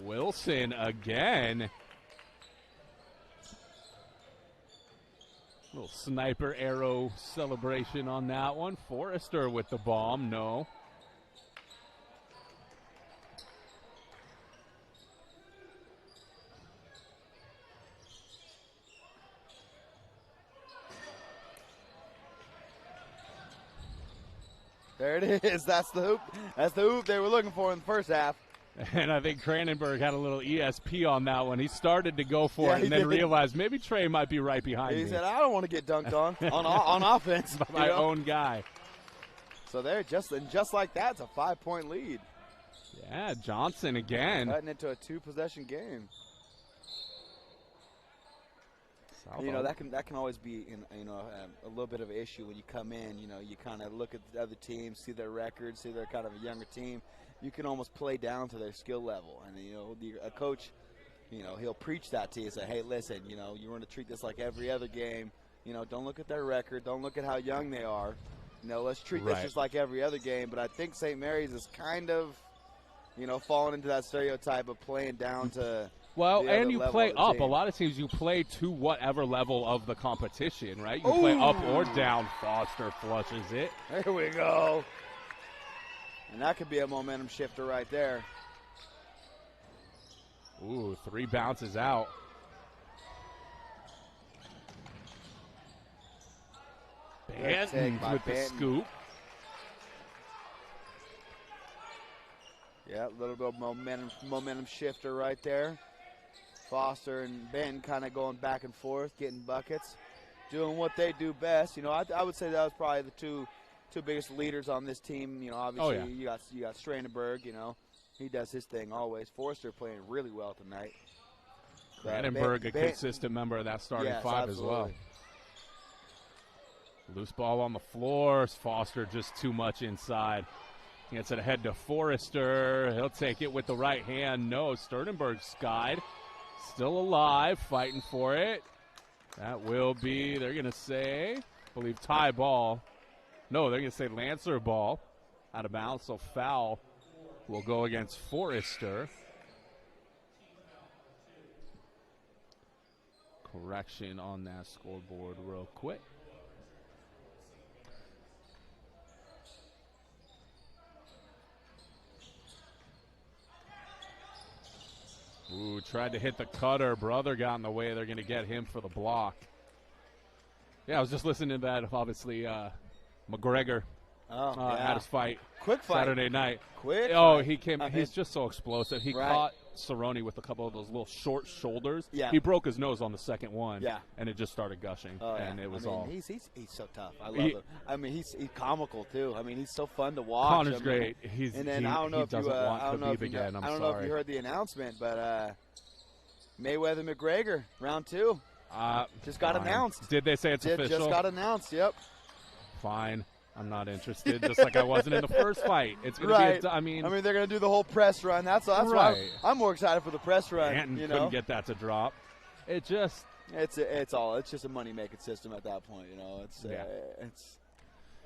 Wilson again. Little sniper arrow celebration on that one. Forrester with the bomb, no. There it is. That's the hoop. That's the hoop they were looking for in the first half. And I think Cranenberg had a little ESP on that one. He started to go for it and then realized maybe Trey might be right behind me. He said, I don't want to get dunked on offense. By my own guy. So they're just like that, it's a 5-point lead. Yeah, Johnson again. Cutting into a 2-possession game. That can always be a little bit of an issue when you come in. You kind of look at the other teams, see their records, see they're kind of a younger team. You can almost play down to their skill level, and a coach, he'll preach that to you. Say, hey, listen, you want to treat this like every other game. Don't look at their record, don't look at how young they are. Let's treat this just like every other game. But I think St. Mary's is kind of, falling into that stereotype of playing down to. Well, and you play up. A lot of teams, you play to whatever level of the competition, right? You play up or down. Foster flushes it. There we go. And that could be a momentum shifter right there. Ooh, 3 bounces out. Banton with the scoop. Yeah, a little bit of momentum shifter right there. Foster and Banton kind of going back and forth, getting buckets, doing what they do best. I would say that was probably the two biggest leaders on this team. Obviously you got Strandenberg. He does his thing always. Forrester playing really well tonight. Brandenburg, a consistent member of that starting five as well. Loose ball on the floor. Foster just too much inside. Gets it ahead to Forrester. He'll take it with the right hand. No, Sternenberg skied. Still alive, fighting for it. That will be, they're going to say, I believe, tie ball. No, they're going to say Lancer ball. Out of bounds, so foul will go against Forrester. Correction on that scoreboard real quick. Ooh, tried to hit the cutter. Brother got in the way. They're going to get him for the block. Yeah, I was just listening to that. Obviously, McGregor had his fight. Quick fight. Saturday night. Quick fight. He came. He's just so explosive. He caught Cerrone with a couple of those little short shoulders. Yeah. He broke his nose on the second one. Yeah. And it just started gushing. And it was all. He's so tough. I love him. I mean, he's comical too. I mean, he's so fun to watch. Connor's great. I don't know if you heard the announcement, but Mayweather McGregor round 2 just got announced. Did they say it's official? Just got announced. Yep. Fine. I'm not interested, just like I wasn't in the first fight. It's going right. to be, I mean, they're going to do the whole press run. That's right. why I'm more excited for the press run. Banton you couldn't know? get that to drop. It just. It's just a money-making system at that point, you know.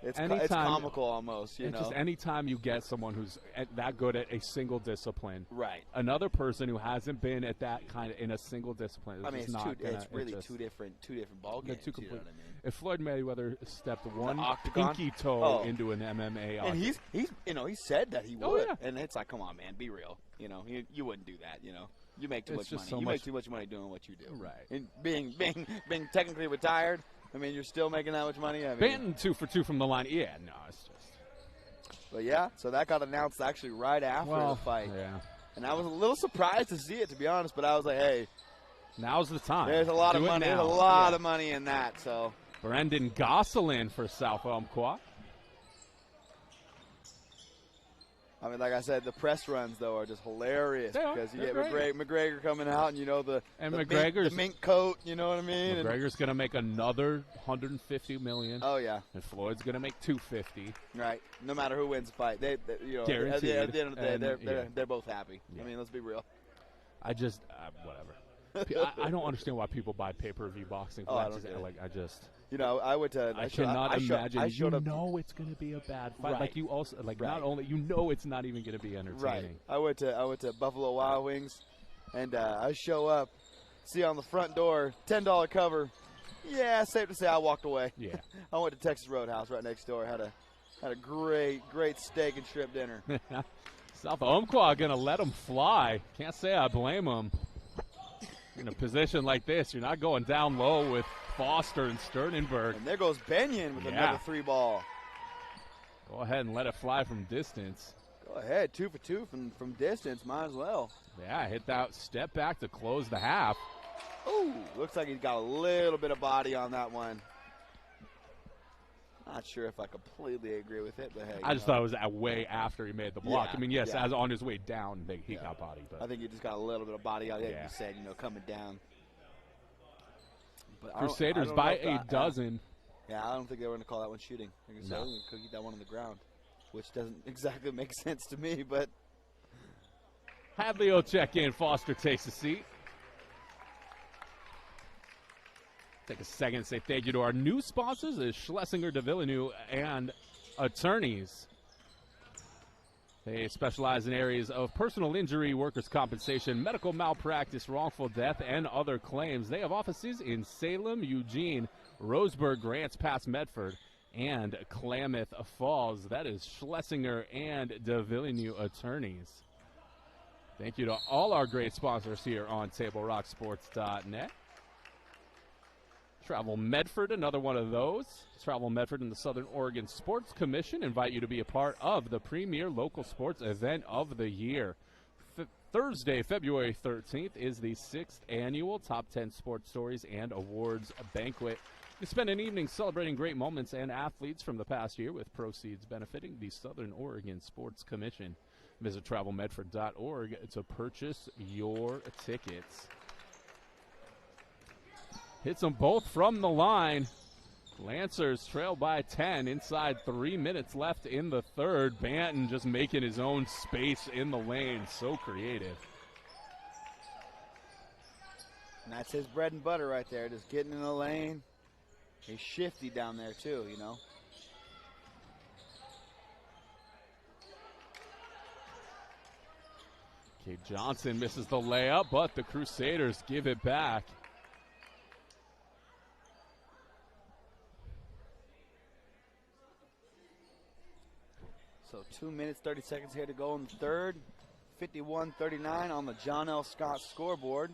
It's comical almost, you know. Just anytime you get someone who's that good at a single discipline, right? Another person who hasn't been at that kind of in a single discipline. I mean, it's really two different ball games. Two complete. You know what I mean? If Floyd Mayweather stepped one octagon? pinky toe into an MMA, and he's he said that he would, Oh, yeah. and it's like, come on, man, be real. You know, you wouldn't do that. You know, you make too It's much just money. so You much- make too much money doing what you do. Right. And being technically retired. I mean, you're still making that much money. I mean, Banton 2 for 2 from the line. Yeah, no, it's just. But yeah, so that got announced actually right after the fight. Yeah. And I was a little surprised to see it, to be honest. But I was like, hey, now's the time. there's a lot Do of it money. now. There's a lot of money in that. So. Brendan Gosselin for South Umpqua. I mean, like I said, the press runs, though, are just hilarious They are. because you They're get McGregor coming out and, you know, the mink coat, you know what I mean? McGregor's going to make another $150 million. Oh, yeah. And Floyd's going to make $250. Right. No matter who wins the fight. They you know, Guaranteed. At the end of the day, And, they're both happy. Yeah. I mean, let's be real. I just, whatever. I don't understand why people buy pay-per-view boxing. Oh, I don't get it. I just. You know, I cannot imagine. I showed you up, know it's going to be a bad fight. Right. Like you also, Right. not only you know it's not even going to be entertaining. Right. I went to Buffalo Wild Wings, and I show up, see on the front door, $10 cover. Yeah, safe to say I walked away. Yeah. I went to Texas Roadhouse right next door. Had a great steak and shrimp dinner. South Umpqua going to let him fly. Can't say I blame him. In a position like this, you're not going down low with Foster and Sternenberg. And there goes Benyon with another 3-ball. Go ahead and let it fly from distance. Go ahead, 2 for 2 from distance. Might as well. Yeah, hit that step back to close the half. Ooh, looks like he's got a little bit of body on that one. Not sure if I completely agree with it, but hey. I just thought it was way after he made the block. Yeah, I mean, yes, yeah. as on his way down, he got body. But I think he just got a little bit of body out there. Yeah. You said, coming down. But Crusaders by a dozen. Yeah, I don't think they were going to call that one shooting. They're going to say, could keep that one on the ground, which doesn't exactly make sense to me, but. Hadley will check in. Foster takes a seat. Take a second to say thank you to our new sponsors, is Schlesinger de Villeneuve and Attorneys. They specialize in areas of personal injury, workers' compensation, medical malpractice, wrongful death, and other claims. They have offices in Salem, Eugene, Roseburg, Grants Pass, Medford, and Klamath Falls. That is Schlesinger and de Villeneuve Attorneys. Thank you to all our great sponsors here on TableRockSports.net. Travel Medford, another one of those. Travel Medford and the Southern Oregon Sports Commission invite you to be a part of the premier local sports event of the year. Thursday, February 13th is the 6th annual Top 10 Sports Stories and Awards Banquet. You spend an evening celebrating great moments and athletes from the past year with proceeds benefiting the Southern Oregon Sports Commission. Visit travelmedford.org to purchase your tickets. Hits them both from the line. Lancers trail by 10. Inside 3 minutes left in the third. Banton just making his own space in the lane. So creative. And that's his bread and butter right there, just getting in the lane. He's shifty down there too, Cade Johnson misses the layup, but the Crusaders give it back. So 2 minutes, 30 seconds here to go in the third. 51-39 on the John L. Scott scoreboard.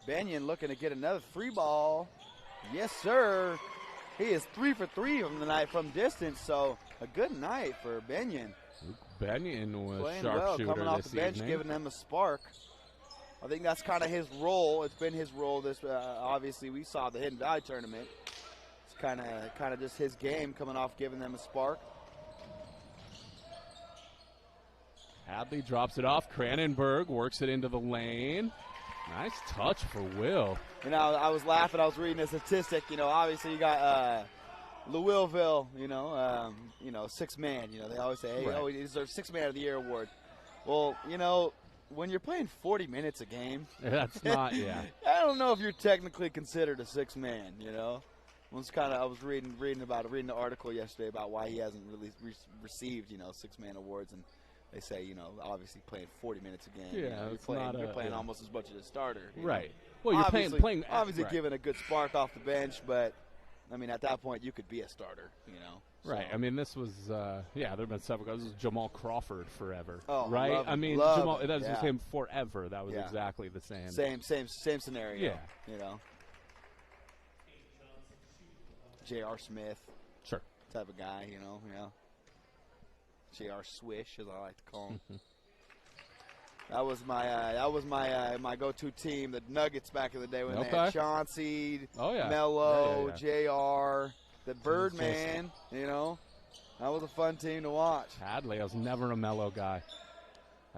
Benyon looking to get another 3-ball. Yes, sir. He is 3 for 3 from the night from distance, so a good night for Benyon. Benyon was playing well, sharpshooter coming off this the bench, evening. giving them a spark. I think that's kind of his role. It's been his role. This obviously we saw the Hidden Valley tournament. It's kind of just his game, coming off giving them a spark. Hadley drops it off. Cranenberg works it into the lane. Nice touch for Will. I was laughing. I was reading a statistic. Obviously you got Louisville, six man. They always say, hey, Right. he deserves 6 Man of the Year award. Well, when you're playing 40 minutes a game, That's not, yeah. I don't know if you're technically considered a 6 man. I was reading the article yesterday about why he hasn't really received 6 Man awards, and they say obviously playing 40 minutes a game. Yeah, you're playing almost as much as a starter. Right. Well, you're playing obviously right. giving a good spark off the bench, but I mean at that point you could be a starter. Right. I mean, this was, there have been several guys. This was Jamal Crawford forever. Oh, right? love him, I mean, love Jamal, him, that was yeah. just him forever. That was Yeah. exactly the same. Same scenario. Yeah. J.R. Smith. Sure. Type of guy, J.R. Swish, as I like to call him. That was my go-to team, the Nuggets back in the day when they had Chauncey, Melo, J.R., the Birdman, That was a fun team to watch. Hadley, I was never a Melo guy.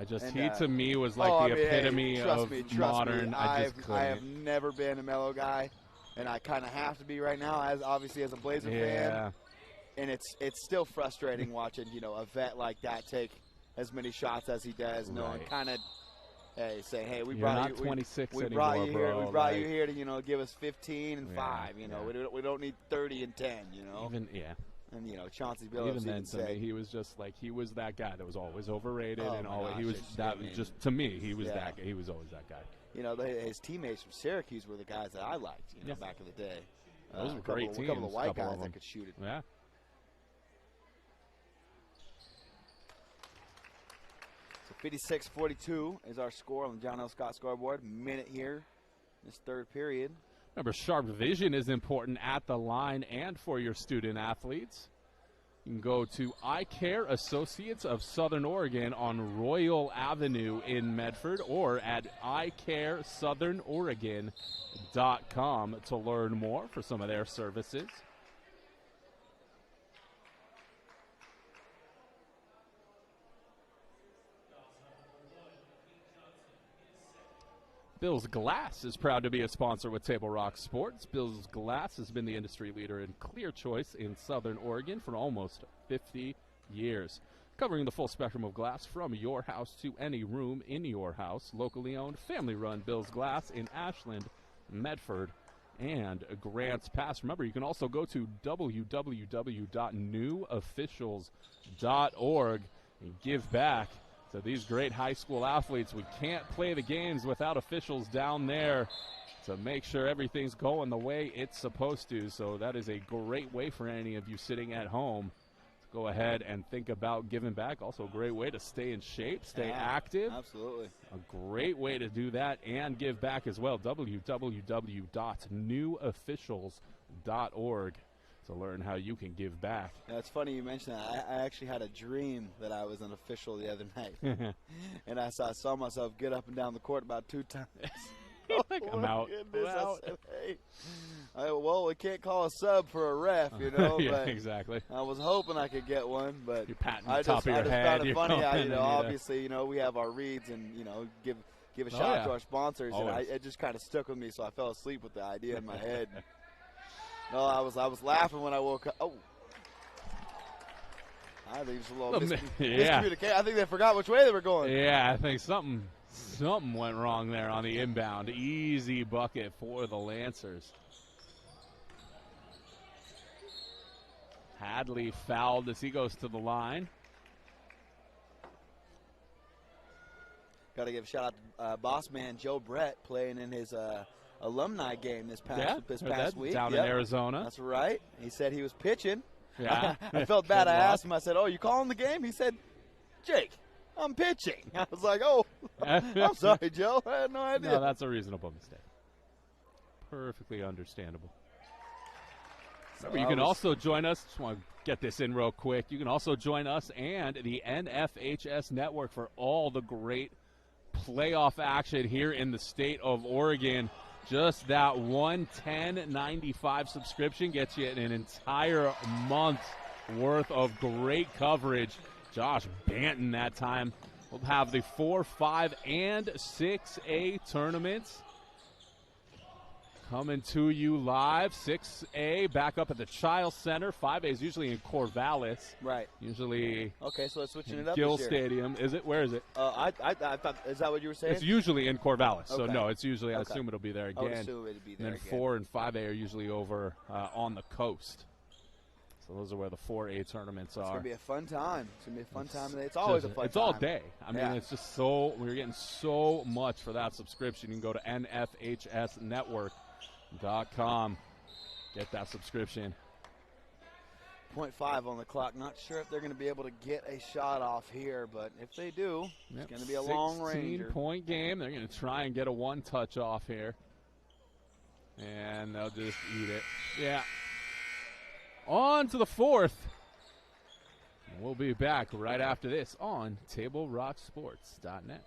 He And, to me was like the epitome of modern. I have never been a Melo guy, and I kind of have to be right now, as a Blazer fan. And it's still frustrating watching a vet like that take as many shots as he does, knowing kind of saying, hey, we brought you 26 we anymore, brought you here, bro. we brought you here to give us 15 and 5. We don't need 30 and 10. Even And Chauncey Billups even then, to me, he was just like he was that guy that was always overrated, and always he was that. Just to me, he was that guy. He was always that guy. His teammates from Syracuse were the guys that I liked. Back in the day. Those were great teams. A couple of white couple guys of them. that could shoot it. Yeah. So 56-42 is our score on the John L. Scott scoreboard. Minute here, this third period. Remember, sharp vision is important at the line and for your student athletes. You can go to Eye Care Associates of Southern Oregon on Royal Avenue in Medford or at eyecaresouthern.oregon.com to learn more for some of their services. Bill's Glass is proud to be a sponsor with Table Rock Sports. Bill's Glass has been the industry leader in clear choice in Southern Oregon for almost 50 years. Covering the full spectrum of glass from your house to any room in your house. Locally owned, family-run Bill's Glass in Ashland, Medford, and Grants Pass. Remember, you can also go to www.newofficials.org and give back to these great high school athletes. We can't play the games without officials down there to make sure everything's going the way it's supposed to. So that is a great way for any of you sitting at home to go ahead and think about giving back. Also a great way to stay in shape, stay active. Absolutely. A great way to do that and give back as well. www.newofficials.org to learn how you can give back. Yeah, it's funny you mentioned that. I actually had a dream that I was an official the other night. And I saw myself get up and down the court about 2 times. I'm out. Goodness, I said, hey, well, we can't call a sub for a ref, Yeah, but exactly. I was hoping I could get one, but You're patting I the top of your just head. found it funny how, obviously, we have our reads and, give a shout out to our sponsors, and it just kind of stuck with me, so I fell asleep with the idea in my head. No, I was laughing when I woke up. Oh. I think it's a little miscommunication. I think they forgot which way they were going. Yeah, I think something went wrong there on the inbound. Easy bucket for the Lancers. Hadley fouled as he goes to the line. Got to give a shout out to boss man Joe Brett playing in his alumni game this past week. Down in Arizona. That's right. He said he was pitching. Yeah. I felt bad. I asked him, I said, you calling the game? He said, Jake, I'm pitching. I was like, I'm sorry, Joe. I had no idea. No, that's a reasonable mistake. Perfectly understandable. Remember, you can also join us. Just want to get this in real quick. You can also join us and the NFHS Network for all the great playoff action here in the state of Oregon. Just that $110.95 subscription gets you an entire month's worth of great coverage. Josh Banton that time will have the 4, 5, and 6A tournaments Coming to you live, 6A back up at the Child Center. 5A is usually in Corvallis. Right. Usually. Okay, so let's switching it up. Gill this year. Stadium. Is it? Where is it? I thought, is that what you were saying? It's usually in Corvallis. So Okay. no, it's usually. I Okay. assume it'll be there I would again. assume it'd be there and then again. 4 and 5A are usually over on the coast. So those are where the 4A tournaments It's are. gonna be a fun time. It's gonna be a fun time. It's always a fun It's time. all day. I mean, Yeah. it's just so we're getting so much for that subscription. You can go to nfhsnetwork.com. Get that subscription. 0.5 on the clock. Not sure if they're going to be able to get a shot off here, but if they do, it's going to be a long ranger. 16-point game. They're going to try and get a one-touch off here. And they'll just eat it. Yeah. On to the fourth. We'll be back right after this on TableRockSports.net.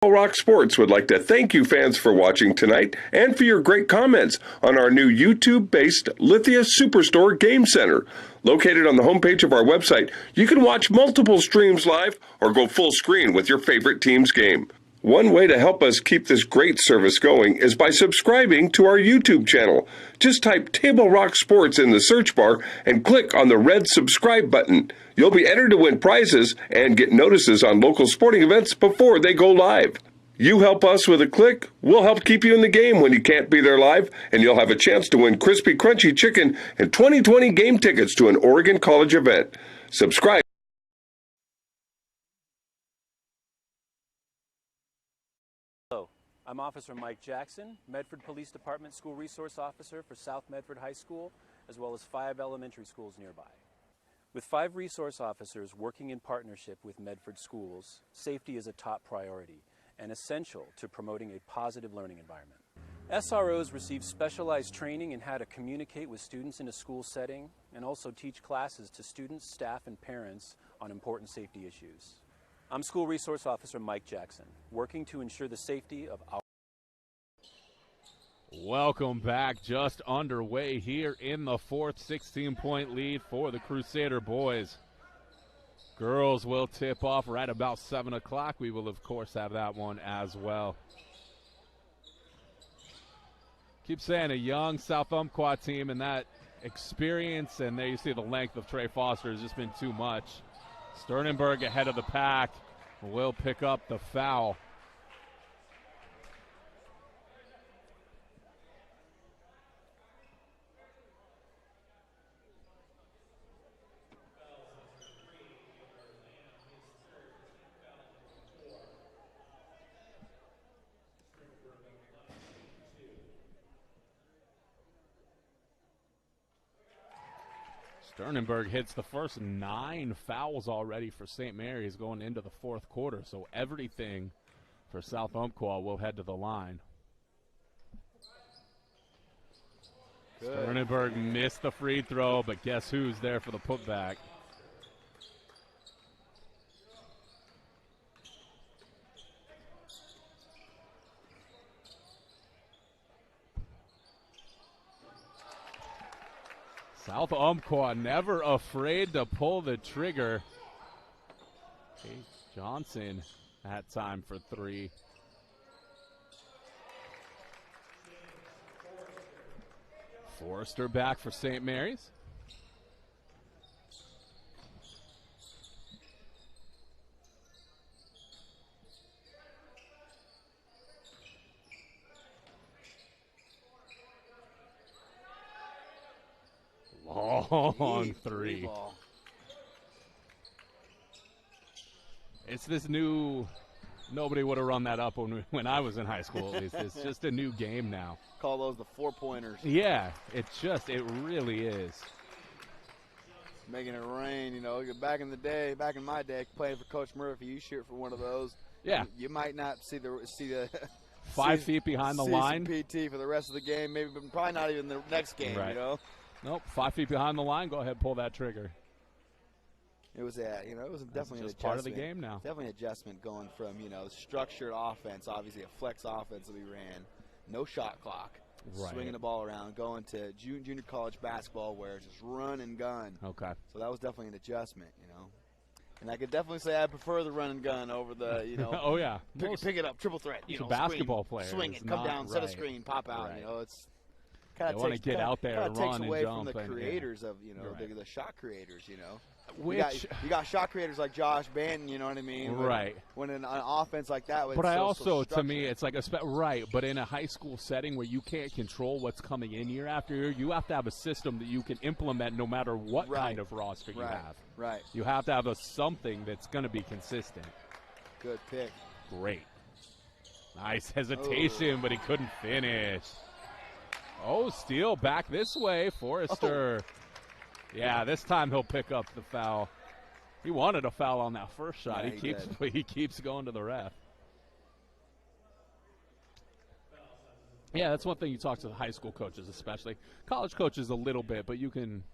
Rock Sports would like to thank you fans for watching tonight and for your great comments on our new YouTube-based Lithia Superstore Game Center. Located on the homepage of our website, you can watch multiple streams live or go full screen with your favorite team's game. One way to help us keep this great service going is by subscribing to our YouTube channel. Just type Table Rock Sports in the search bar and click on the red subscribe button. You'll be entered to win prizes and get notices on local sporting events before they go live. You help us with a click, we'll help keep you in the game when you can't be there live, and you'll have a chance to win crispy, crunchy chicken and 2020 game tickets to an Oregon College event. Subscribe. Hello, I'm Officer Mike Jackson, Medford Police Department School Resource Officer for South Medford High School, as well as 5 elementary schools nearby. With 5 resource officers working in partnership with Medford schools, safety is a top priority and essential to promoting a positive learning environment. SROs receive specialized training in how to communicate with students in a school setting and also teach classes to students, staff, and parents on important safety issues. I'm School Resource Officer Mike Jackson, working to ensure the safety of our... Welcome back. Just underway here in the fourth. 16-point lead for the Crusader boys. Girls will tip off right about 7 o'clock. We will, of course, have that one as well. Keep saying a young South Umpqua team, and that experience, and there you see the length of Trey Foster has just been too much. Sternenberg ahead of the pack will pick up the foul. Sternenberg hits the first 9 fouls already for St. Mary's going into the fourth quarter, so everything for South Umpqua will head to the line. Good. Sternenberg missed the free throw, but guess who's there for the putback? South Umpqua never afraid to pull the trigger. Paige Johnson at time for 3. Forrester back for St. Mary's. Long 3. It's this new, nobody would have run that up when I was in high school, at least. It's just a new game now. Call those the 4-pointers. Yeah, it really is. Making it rain, you know. Back in my day, playing for Coach Murphy, you shoot for one of those. Yeah. You might not see the 5 feet behind the line. Some PT for the rest of the game, maybe, but probably not even the next game, right. You know. Nope, 5 feet behind the line. Go ahead, pull that trigger. It was definitely an adjustment. Part of the game now. Definitely an adjustment going from structured offense, obviously a flex offense that we ran, no shot clock, swinging the ball around, going to junior college basketball where it's just run and gun. Okay. So that was definitely an adjustment, And I could definitely say I prefer the run and gun over the, Oh, yeah. pick it up, triple threat. Most basketball player swing is it, come not down, set a right. screen, pop out. Right. It's kind They of wanna get out there and takes run and away jump from the and, yeah. creators of Right. the shot creators. Which you got shot creators like Josh Banton. You know what I mean? Right. When an offense like that, But I also, to me, it's like right. But in a high school setting where you can't control what's coming in year after year, you have to have a system that you can implement no matter what kind of roster you have. Right. You have to have something that's going to be consistent. Good pick. Great. Nice hesitation, but he couldn't finish. Oh, steal back this way, Forrester. Yeah, this time he'll pick up the foul. He wanted a foul on that first shot. Yeah, he keeps going to the ref. Yeah, that's one thing you talk to the high school coaches, especially college coaches a little bit, but you can,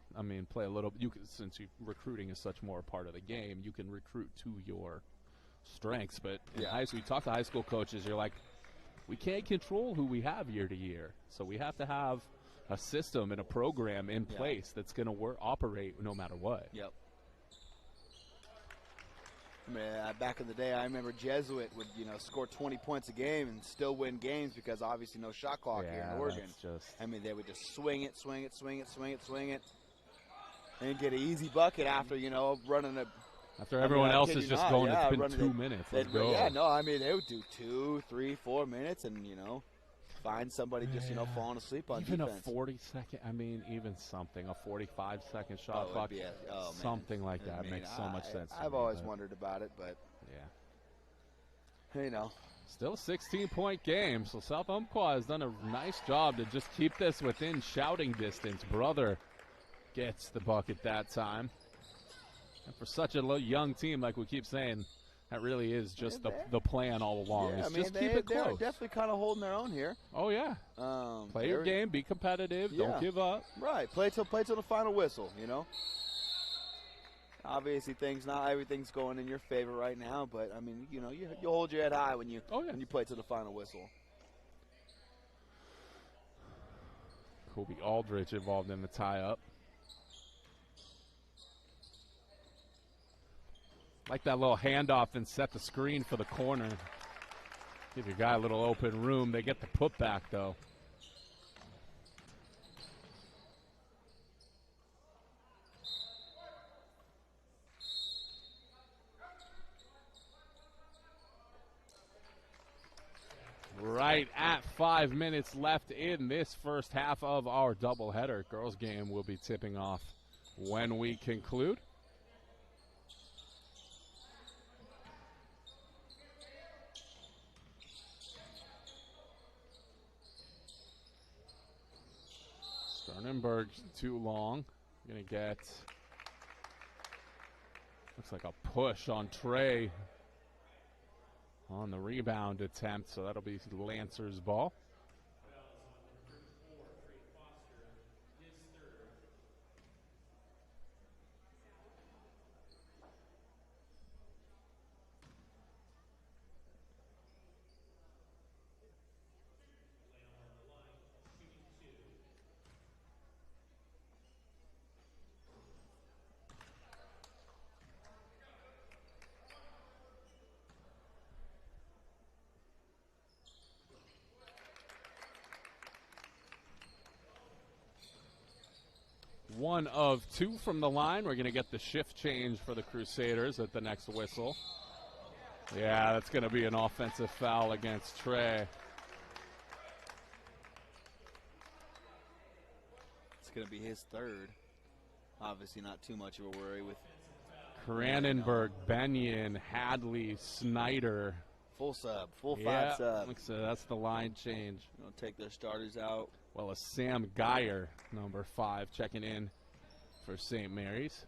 play a little. You can, since recruiting is such more a part of the game, you can recruit to your strengths. But in high school, you talk to high school coaches, you're like, we can't control who we have year to year, so we have to have a system and a program in place that's going to operate no matter what. Yep. Back in the day, I remember Jesuit would, score 20 points a game and still win games because obviously no shot clock here in Oregon. They would just swing it, and get an easy bucket after, running a. After everyone else is just going, it's been 2 minutes. Let's go. Yeah, no, they would do 2, 3, 4 minutes and, find somebody just, falling asleep on even defense. A 40-second, even something, a 45-second shot Oh, clock, it'd be something like that makes so much sense. I've always wondered about it, but yeah. Still a 16-point game, so South Umpqua has done a nice job to just keep this within shouting distance. Brother gets the bucket that time. And for such a young team, like we keep saying, that really is just the plan all along. Yeah, just keep it they're close. definitely kind of holding their own here. Oh, yeah. Play your game, be competitive, don't give up. Right, play till the final whistle, Obviously, not everything's going in your favor right now, but, you hold your head high when you play till the final whistle. Kobe Aldrich involved in the tie-up. Like that little handoff and set the screen for the corner. Give your guy a little open room. They get the putback, though. Right at 5 minutes left in this first half of our doubleheader. Girls game will be tipping off when we conclude. Sternenberg too long. Gonna get, looks like a push on Trey on the rebound attempt, so that'll be Lancer's ball. One of two from the line. We're going to get the shift change for the Crusaders at the next whistle. Yeah, that's going to be an offensive foul against Trey. It's going to be his third. Obviously not too much of a worry with Cranenberg, Benyon, Hadley, Snyder. Full sub, full five sub. So that's the line change. They'll take their starters out. Well, Sam Geyer, number 5, checking in for St. Mary's.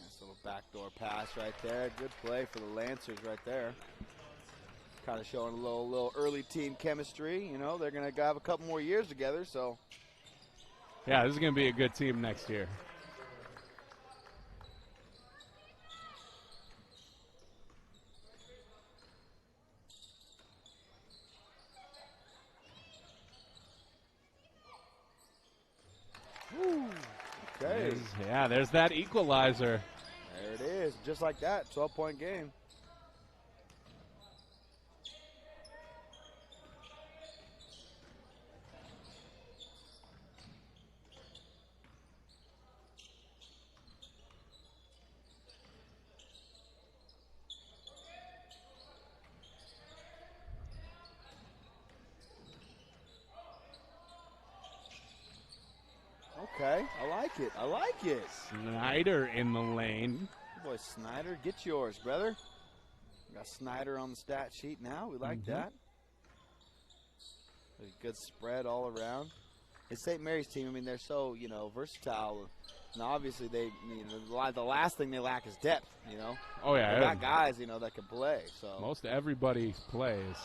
Nice little backdoor pass right there. Good play for the Lancers right there. Kind of showing a little early team chemistry. They're going to have a couple more years together, so. Yeah, this is going to be a good team next year. Okay. Yeah, there's that equalizer. There it is. Just like that, 12-point game. Okay, I like it. I like it. Snyder in the lane. Boy, Snyder, get yours, brother. We got Snyder on the stat sheet now. We like that. A good spread all around. And St. Mary's team, I mean, they're so, versatile. And obviously, the last thing they lack is depth, Oh, yeah. They got guys, that can play. So most everybody plays.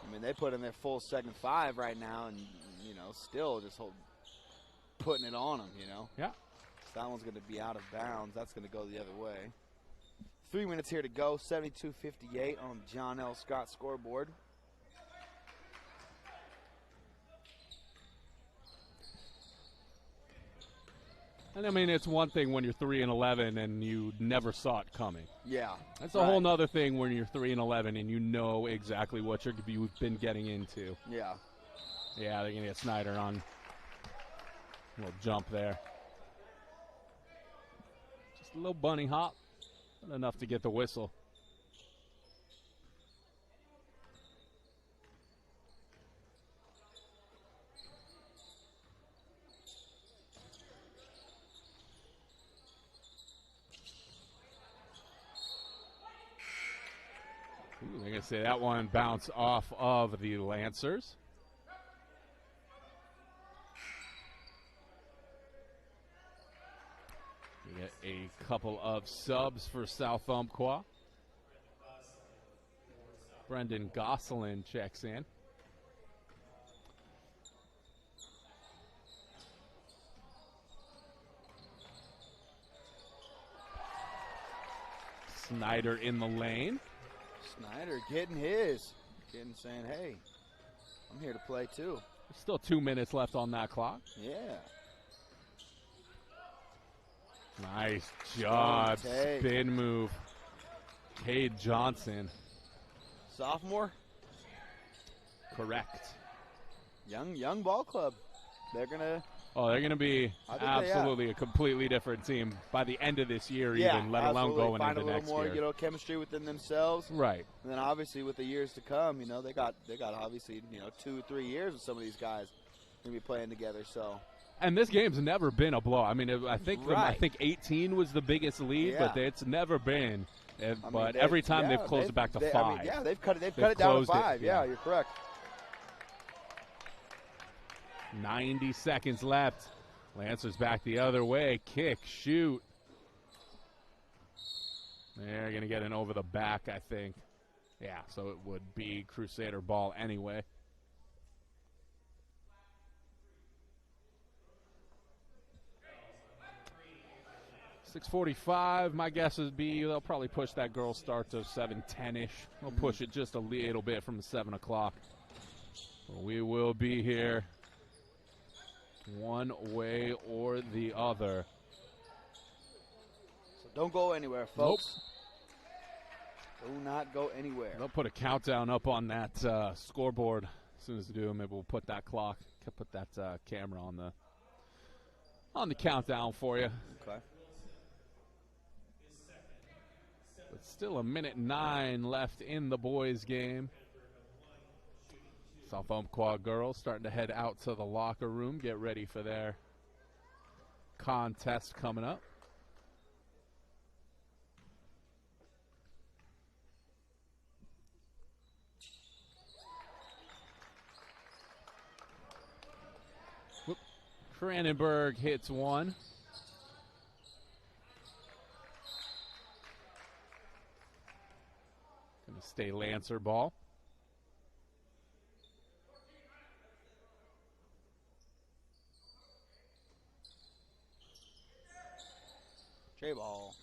I mean, they put in their full second five right now and, still just putting it on them, Yeah. So that one's going to be out of bounds. That's going to go the other way. 3 minutes here to go. 72-58 on the John L. Scott scoreboard. And I mean, it's one thing when you're 3-11 and you never saw it coming. Yeah. That's a whole nother thing when you're 3-11 and you know exactly what you've been getting into. Yeah. Yeah, they're going to get Snyder on a little jump there. Just a little bunny hop, not enough to get the whistle. Ooh, they're going to say that one bounced off of the Lancers. We get a couple of subs for South Umpqua. Brendan Gosselin checks in. Snyder in the lane. Snyder getting his. Saying, hey, I'm here to play too. There's still 2 minutes left on that clock. Yeah. Nice job. Spin move. Cade Johnson. Sophomore? Correct. Young ball club. They're going to. Oh, they're going to be absolutely a completely different team by the end of this year, even, let alone going Find into next a little year. more, chemistry within themselves. Right. And then obviously with the years to come, they got obviously 2 or 3 years with some of these guys going to be playing together. So. And this game's never been a blow. I mean, I think 18 was the biggest lead, but it's never been. But every time they've closed it back to 5. They've cut it down to 5. Yeah, you're correct. 90 seconds left. Lancers back the other way. Kick, shoot. They're going to get an over the back, I think. Yeah, so it would be Crusader ball anyway. .645, my guess would be they'll probably push that girl start to 7:10-ish. They'll push it just a little bit from 7 o'clock. We will be here one way or the other. So don't go anywhere, folks. Nope. Do not go anywhere. They'll put a countdown up on that scoreboard as soon as they do. Maybe we'll put that clock, put that camera on the countdown for you. Okay. But still a 1:09 left in the boys' game. South Umpqua girls starting to head out to the locker room, get ready for their contest coming up. Whoop. Cranenberg hits one. Gonna stay Lancer ball. Trey ball.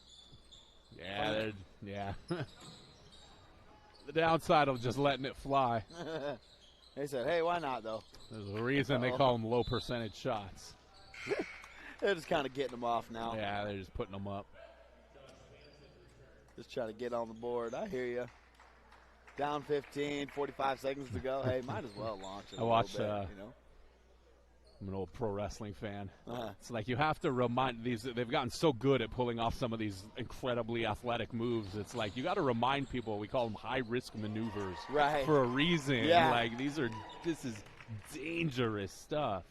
Yeah. The downside of just letting it fly. They said, hey, why not, though? There's a reason they call them low percentage shots. They're just kind of getting them off now. Yeah, they're just putting them up. Just trying to get on the board. I hear you. Down 15, 45 seconds to go. Hey, might as well launch it. I watched. Bit, you know? I'm an old pro wrestling fan. It's like you have to remind these. They've gotten so good at pulling off some of these incredibly athletic moves. It's like you got to remind people. We call them high risk maneuvers, right? For a reason. Yeah. Like this is dangerous stuff.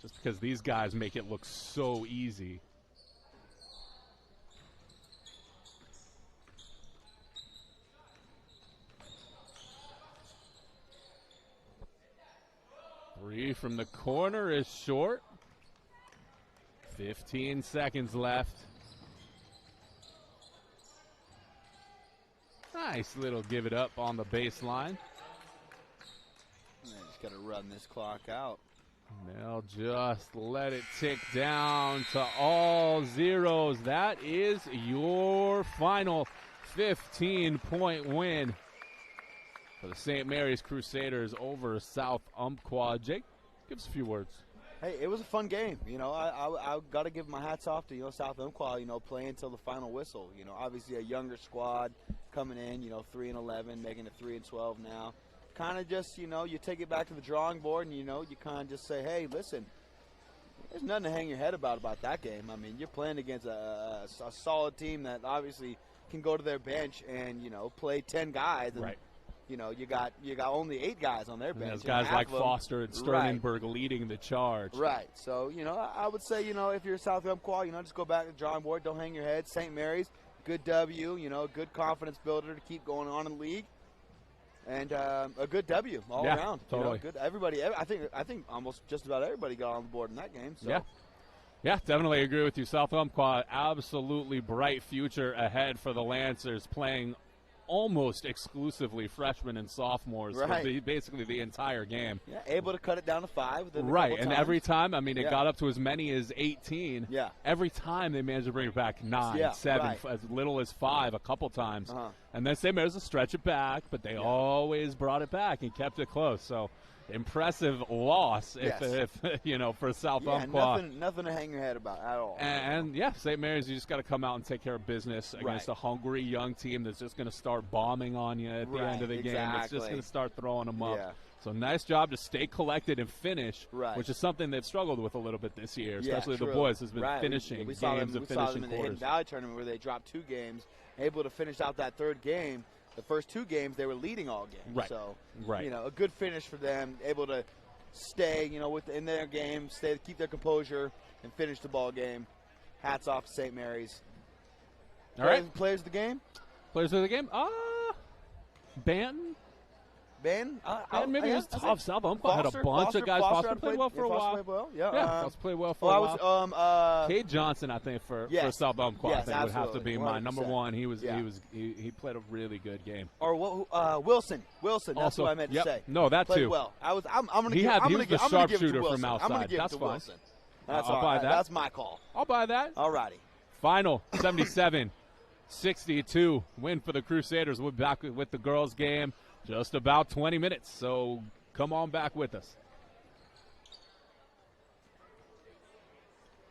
Just because these guys make it look so easy. Three from the corner is short. 15 seconds left. Nice little give it up on the baseline. Just got to run this clock out. They'll just let it tick down to all zeros. That is your final 15-point win for the St. Mary's Crusaders over South Umpqua. Jake, give us a few words. Hey, it was a fun game. You know, I got to give my hats off to, South Umpqua, playing until the final whistle. Obviously a younger squad coming in, 3-11, making it 3-12 now. Kind of just, you take it back to the drawing board and, you kind of just say, hey, listen, there's nothing to hang your head about that game. I mean, you're playing against a solid team that obviously can go to their bench and, play 10 guys. And, right. You got only 8 guys on their bench. There's guys like Foster and Sterlingberg leading the charge. Right. So, I would say, if you're South Umpqua, just go back to the drawing board. Don't hang your head. St. Mary's, good W, good confidence builder to keep going on in the league. And a good W all around. Totally. Good. Everybody, I think almost just about everybody got on the board in that game. So. Yeah, definitely agree with you. South Umpqua, absolutely bright future ahead for the Lancers, playing almost exclusively freshmen and sophomores for basically the entire game. Yeah, able to cut it down to 5. Right, and every time, I mean, it got up to as many as 18. Yeah. Every time they managed to bring it back 9, 7, as little as 5 a couple times. And then St. Mary's to stretch it back, but they always brought it back and kept it close. So impressive loss if for South Umpqua. Nothing to hang your head about at all. And St. Mary's, you just got to come out and take care of business against a hungry young team that's just going to start bombing on you at the end of the game. It's just going to start throwing them up. So nice job to stay collected and finish, which is something they've struggled with a little bit this year, especially the boys has been finishing games and finishing quarters. We saw them in the Hidden Valley tournament where they dropped 2 games, able to finish out that 3rd game. The first 2 games, they were leading all games. Right. So, right. A good finish for them, able to stay, in their game, keep their composure, and finish the ball game. Hats off to St. Mary's. All right. Players of the game? Players of the game? Banton. Ben? Maybe it was tough. South Umpqua had a bunch of guys. Foster played well for a while. Played well. Yeah. Foster played well for a while. Cade Johnson, I think, for South Umpqua, I think would have to be my number 1. He played a really good game. Or Wilson. Wilson. That's also, what I meant to say. No, that played too. Well. I'm going to give. He was the sharpshooter from outside. I'm going to give That's it to fine. Wilson. That's I'll buy that. That's my call. I'll buy that. All righty. Final 77-62 win for the Crusaders. We'll be back with the girls game just about 20 minutes, so come on back with us.